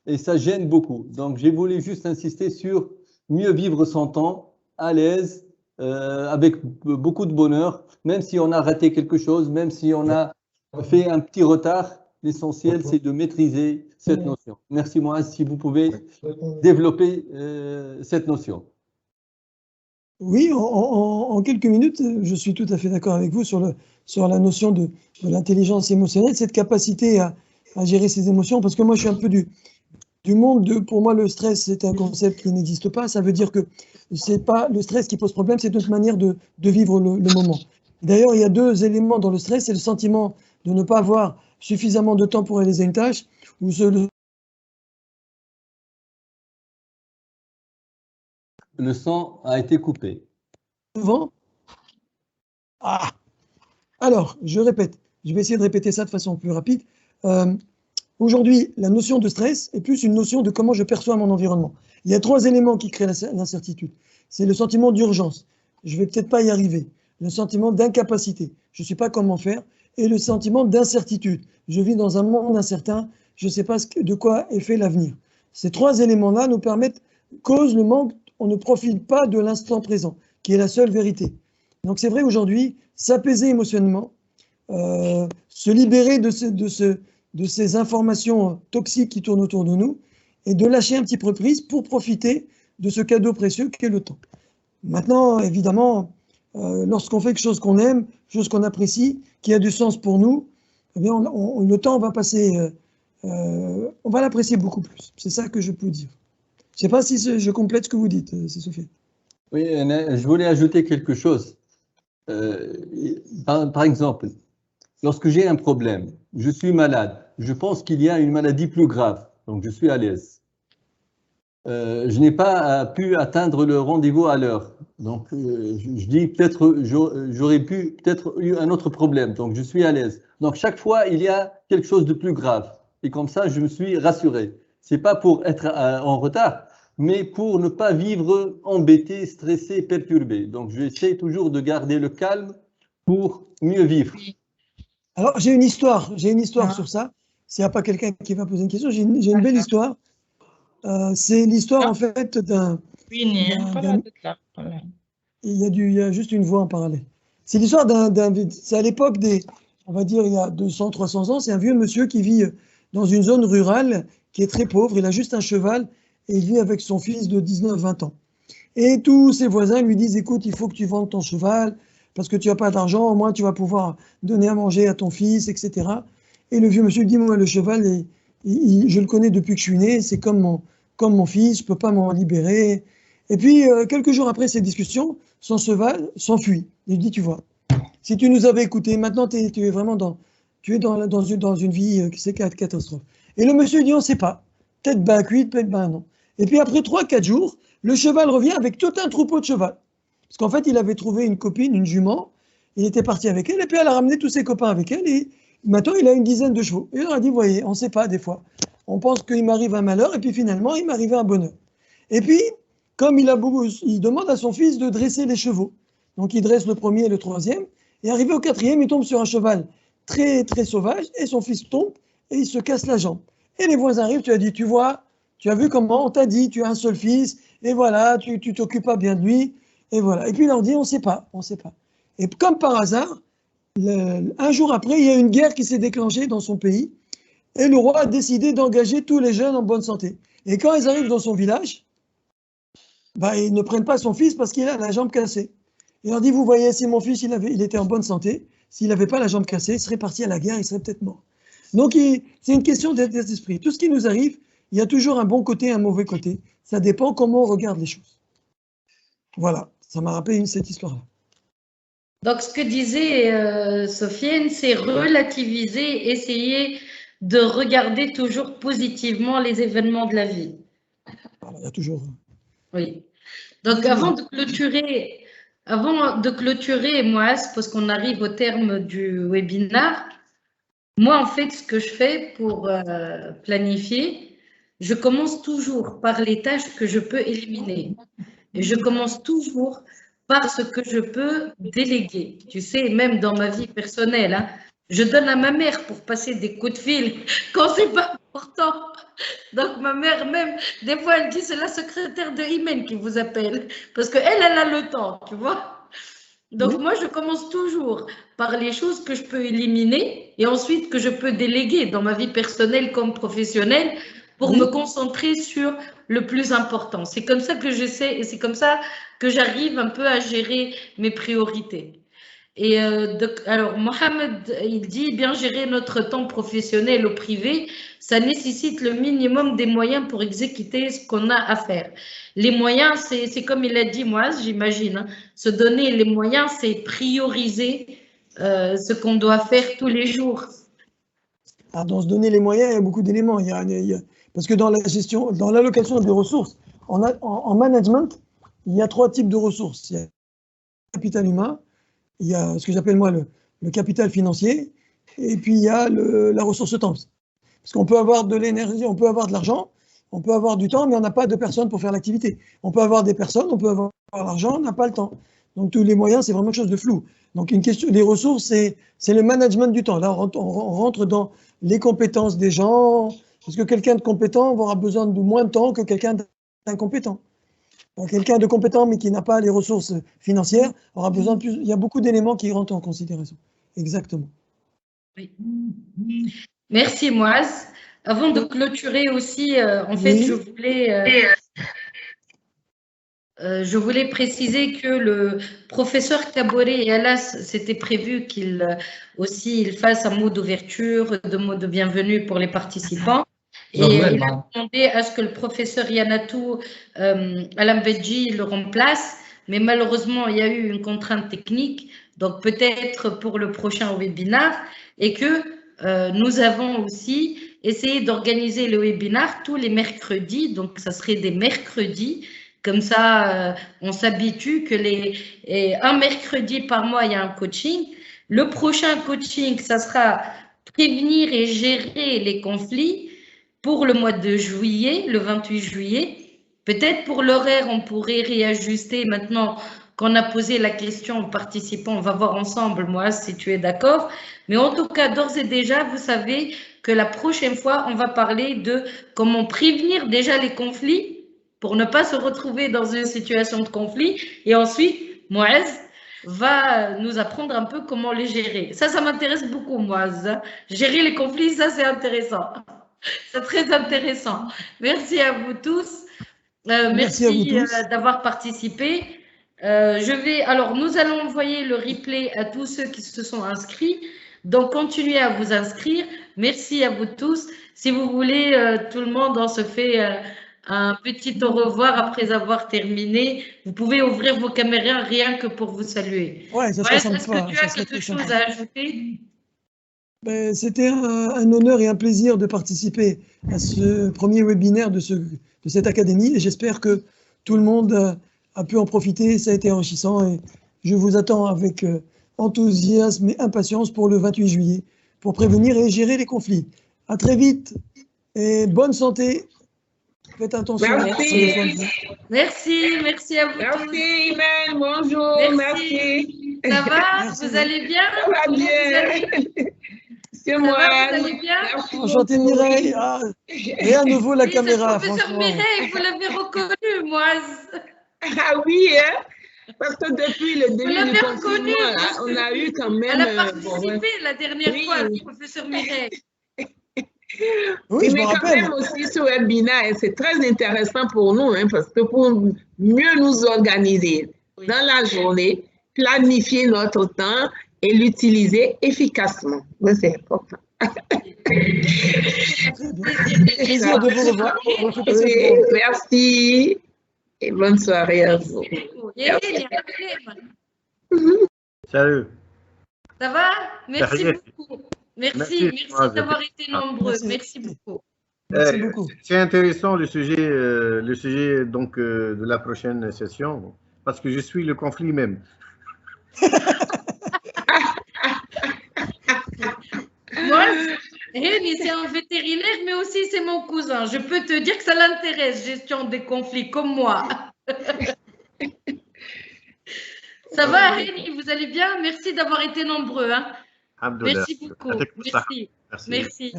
et ça gêne beaucoup. Donc, j'ai voulu juste insister sur mieux vivre son temps, à l'aise, avec beaucoup de bonheur, même si on a raté quelque chose, même si on a fait un petit retard. L'essentiel, c'est de maîtriser cette notion. Merci, Moaz, si vous pouvez développer cette notion. Oui, en quelques minutes, je suis tout à fait d'accord avec vous sur la notion de l'intelligence émotionnelle, cette capacité à gérer ses émotions, parce que moi, je suis un peu du monde pour moi, le stress, c'est un concept qui n'existe pas. Ça veut dire que c'est pas le stress qui pose problème, c'est notre manière de vivre le moment. D'ailleurs, il y a deux éléments dans le stress, c'est le sentiment de ne pas avoir suffisamment de temps pour réaliser une tâche, ou Le son a été coupé. Ah. Alors, je répète, je vais essayer de répéter ça de façon plus rapide. Aujourd'hui, la notion de stress est plus une notion de comment je perçois mon environnement. Il y a trois éléments qui créent l'incertitude. C'est le sentiment d'urgence, je ne vais peut-être pas y arriver. Le sentiment d'incapacité, je ne sais pas comment faire. Et le sentiment d'incertitude, je vis dans un monde incertain, je ne sais pas de quoi est fait l'avenir. Ces trois éléments-là nous permettent, causent le manque, on ne profite pas de l'instant présent, qui est la seule vérité. Donc c'est vrai aujourd'hui, s'apaiser émotionnellement, se libérer de ces informations toxiques qui tournent autour de nous et de lâcher un petit peu prise pour profiter de ce cadeau précieux qu'est le temps. Maintenant, évidemment, lorsqu'on fait quelque chose qu'on aime, chose qu'on apprécie, qui a du sens pour nous, eh bien le temps va passer, on va l'apprécier beaucoup plus. C'est ça que je peux dire. Je ne sais pas si je complète ce que vous dites, c'est Sophie. Oui, je voulais ajouter quelque chose. Par exemple, lorsque j'ai un problème, je suis malade, je pense qu'il y a une maladie plus grave, donc je suis à l'aise. Je n'ai pas pu atteindre le rendez-vous à l'heure, donc je dis peut-être j'aurais pu peut-être eu un autre problème, donc je suis à l'aise. Donc chaque fois il y a quelque chose de plus grave, et comme ça je me suis rassuré. C'est pas pour être en retard, mais pour ne pas vivre embêté, stressé, perturbé. Donc j'essaie toujours de garder le calme pour mieux vivre. Alors, j'ai une histoire sur ça. S'il n'y a pas quelqu'un qui va poser une question, j'ai une belle histoire. C'est l'histoire, en fait, d'un... Il y a juste une voix en parallèle. C'est l'histoire c'est à l'époque on va dire, il y a 200, 300 ans, c'est un vieux monsieur qui vit dans une zone rurale qui est très pauvre. Il a juste un cheval et il vit avec son fils de 19-20 ans. Et tous ses voisins lui disent, écoute, il faut que tu vendes ton cheval, parce que tu n'as pas d'argent, au moins tu vas pouvoir donner à manger à ton fils, etc. Et le vieux monsieur dit, moi, le cheval, je le connais depuis que je suis né, c'est comme mon fils, je ne peux pas m'en libérer. Et puis, quelques jours après ces discussions, son cheval s'enfuit. Il dit, tu vois, si tu nous avais écoutés, maintenant tu es vraiment dans une vie qui c'est catastrophe. Et le monsieur dit, on ne sait pas, peut-être ben cuite, peut-être ben non. Et puis après 3-4 jours, le cheval revient avec tout un troupeau de cheval. Parce qu'en fait, il avait trouvé une copine, une jument, il était parti avec elle, et puis elle a ramené tous ses copains avec elle, et maintenant il a une dizaine de chevaux. Et il leur a dit, voyez, on ne sait pas des fois. On pense qu'il m'arrive un malheur, et puis finalement, il m'arrivait un bonheur. Et puis, comme il demande à son fils de dresser les chevaux. Donc il dresse le premier et le troisième, et arrivé au quatrième, il tombe sur un cheval très, très sauvage, et son fils tombe, et il se casse la jambe. Et les voisins arrivent, tu as dit, tu vois, tu as vu comment on t'a dit, tu as un seul fils, et voilà, tu t'occupes pas bien de lui, et voilà. Et puis il leur dit, on ne sait pas. Et comme par hasard, un jour après, il y a une guerre qui s'est déclenchée dans son pays, et le roi a décidé d'engager tous les jeunes en bonne santé. Et quand ils arrivent dans son village, ils ne prennent pas son fils parce qu'il a la jambe cassée. Il leur dit, vous voyez, si mon fils il était en bonne santé, s'il n'avait pas la jambe cassée, il serait parti à la guerre, il serait peut-être mort. Donc c'est une question d'esprit. Tout ce qui nous arrive, il y a toujours un bon côté et un mauvais côté. Ça dépend comment on regarde les choses. Voilà, ça m'a rappelé cette histoire-là. Donc, ce que disait Sofiane, c'est relativiser, essayer de regarder toujours positivement les événements de la vie. Voilà, il y a toujours... Oui. Donc, avant de clôturer, moi, parce qu'on arrive au terme du webinaire, moi, en fait, ce que je fais pour planifier, je commence toujours par les tâches que je peux éliminer. Et je commence toujours par ce que je peux déléguer. Tu sais, même dans ma vie personnelle, hein, je donne à ma mère pour passer des coups de fil quand c'est pas important. Donc, ma mère, même, des fois, elle dit, c'est la secrétaire de Imen qui vous appelle. Parce qu'elle, elle a le temps, tu vois. Donc, oui. Moi, je commence toujours par les choses que je peux éliminer et ensuite que je peux déléguer dans ma vie personnelle comme professionnelle pour me concentrer sur le plus important. C'est comme ça que j'essaie et c'est comme ça que j'arrive un peu à gérer mes priorités. Et alors, Mohamed, il dit, bien gérer notre temps professionnel ou privé, ça nécessite le minimum des moyens pour exécuter ce qu'on a à faire. Les moyens, c'est comme il a dit, moi, j'imagine, hein, se donner les moyens, c'est prioriser ce qu'on doit faire tous les jours. Ah, dans se donner les moyens, il y a beaucoup d'éléments. Parce que dans la gestion, dans l'allocation des ressources, en management, il y a 3 types de ressources. Il y a le capital humain, il y a ce que j'appelle moi le capital financier, et puis il y a la ressource temps. Parce qu'on peut avoir de l'énergie, on peut avoir de l'argent, on peut avoir du temps, mais on n'a pas de personnes pour faire l'activité. On peut avoir des personnes, on peut avoir l'argent, on n'a pas le temps. Donc tous les moyens, c'est vraiment quelque chose de flou. Donc une question, les ressources, c'est le management du temps. Là, on rentre dans les compétences des gens, parce que quelqu'un de compétent aura besoin de moins de temps que quelqu'un d'incompétent. Quelqu'un de compétent mais qui n'a pas les ressources financières aura besoin de plus. Il y a beaucoup d'éléments qui rentrent en considération. Exactement. Oui. Merci Moaz. Avant de clôturer aussi, en fait, je voulais préciser que le professeur Kaboré et Alas, c'était prévu qu'il fasse un mot d'ouverture, de mot de bienvenue pour les participants. Et il a demandé à ce que le professeur Yanatou Alambedji le remplace, mais malheureusement, il y a eu une contrainte technique, donc peut-être pour le prochain webinaire, et que nous avons aussi essayé d'organiser le webinaire tous les mercredis, donc ça serait des mercredis, comme ça on s'habitue que un mercredi par mois, il y a un coaching. Le prochain coaching, ça sera prévenir et gérer les conflits pour le mois de juillet, le 28 juillet. Peut-être pour l'horaire, on pourrait réajuster maintenant qu'on a posé la question aux participants. On va voir ensemble, moi, si tu es d'accord. Mais en tout cas, d'ores et déjà, vous savez que la prochaine fois, on va parler de comment prévenir déjà les conflits pour ne pas se retrouver dans une situation de conflit. Et ensuite, Moaz va nous apprendre un peu comment les gérer. Ça m'intéresse beaucoup, Moaz. Gérer les conflits, ça, c'est intéressant. C'est très intéressant. Merci à vous tous. Merci d'avoir participé. Alors, nous allons envoyer le replay à tous ceux qui se sont inscrits. Donc, continuez à vous inscrire. Merci à vous tous. Si vous voulez, tout le monde, on se fait un petit au revoir après avoir terminé. Vous pouvez ouvrir vos caméras rien que pour vous saluer. Ouais, ça serait sympa. Est-ce que tu as quelque chose à ajouter? C'était un honneur et un plaisir de participer à ce premier webinaire de cette académie et j'espère que tout le monde a pu en profiter. Ça a été enrichissant et je vous attends avec enthousiasme et impatience pour le 28 juillet pour prévenir et gérer les conflits. À très vite et bonne santé. Faites attention. Merci à vous. Merci, Imen, bonjour, merci. Ça va? Vous allez bien? Ça va bien. C'est moi. Vous allez bien? Enchanté Mireille. Rien ne vaut la caméra, franchement. Mireille, vous l'avez reconnu, moi. Ah oui, hein? Parce que depuis le début du confinement, on a eu quand même... Elle a participé la dernière fois, le professeur Mireille. Oui, mais quand même aussi ce webinaire, c'est très intéressant pour nous, hein, parce que pour mieux nous organiser dans la journée, planifier notre temps et l'utiliser efficacement. C'est important. Plaisir de vous revoir. Oui, merci et bonne soirée à vous. Salut. Ça va? Merci beaucoup. Merci d'avoir été nombreux. Merci beaucoup. Merci beaucoup. C'est intéressant le sujet donc de la prochaine session parce que je suis le conflit même. Moi, c'est un vétérinaire, mais aussi c'est mon cousin. Je peux te dire que ça l'intéresse, gestion des conflits, comme moi. Ça va, Rémi, vous allez bien? Merci d'avoir été nombreux. Hein. Merci beaucoup. Merci.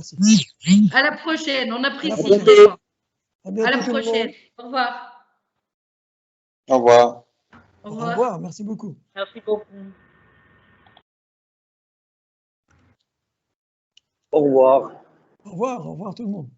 À la prochaine. On apprécie vraiment. À la prochaine. Au revoir. Au revoir. Au revoir. Merci beaucoup. Merci beaucoup. Au revoir. Au revoir tout le monde.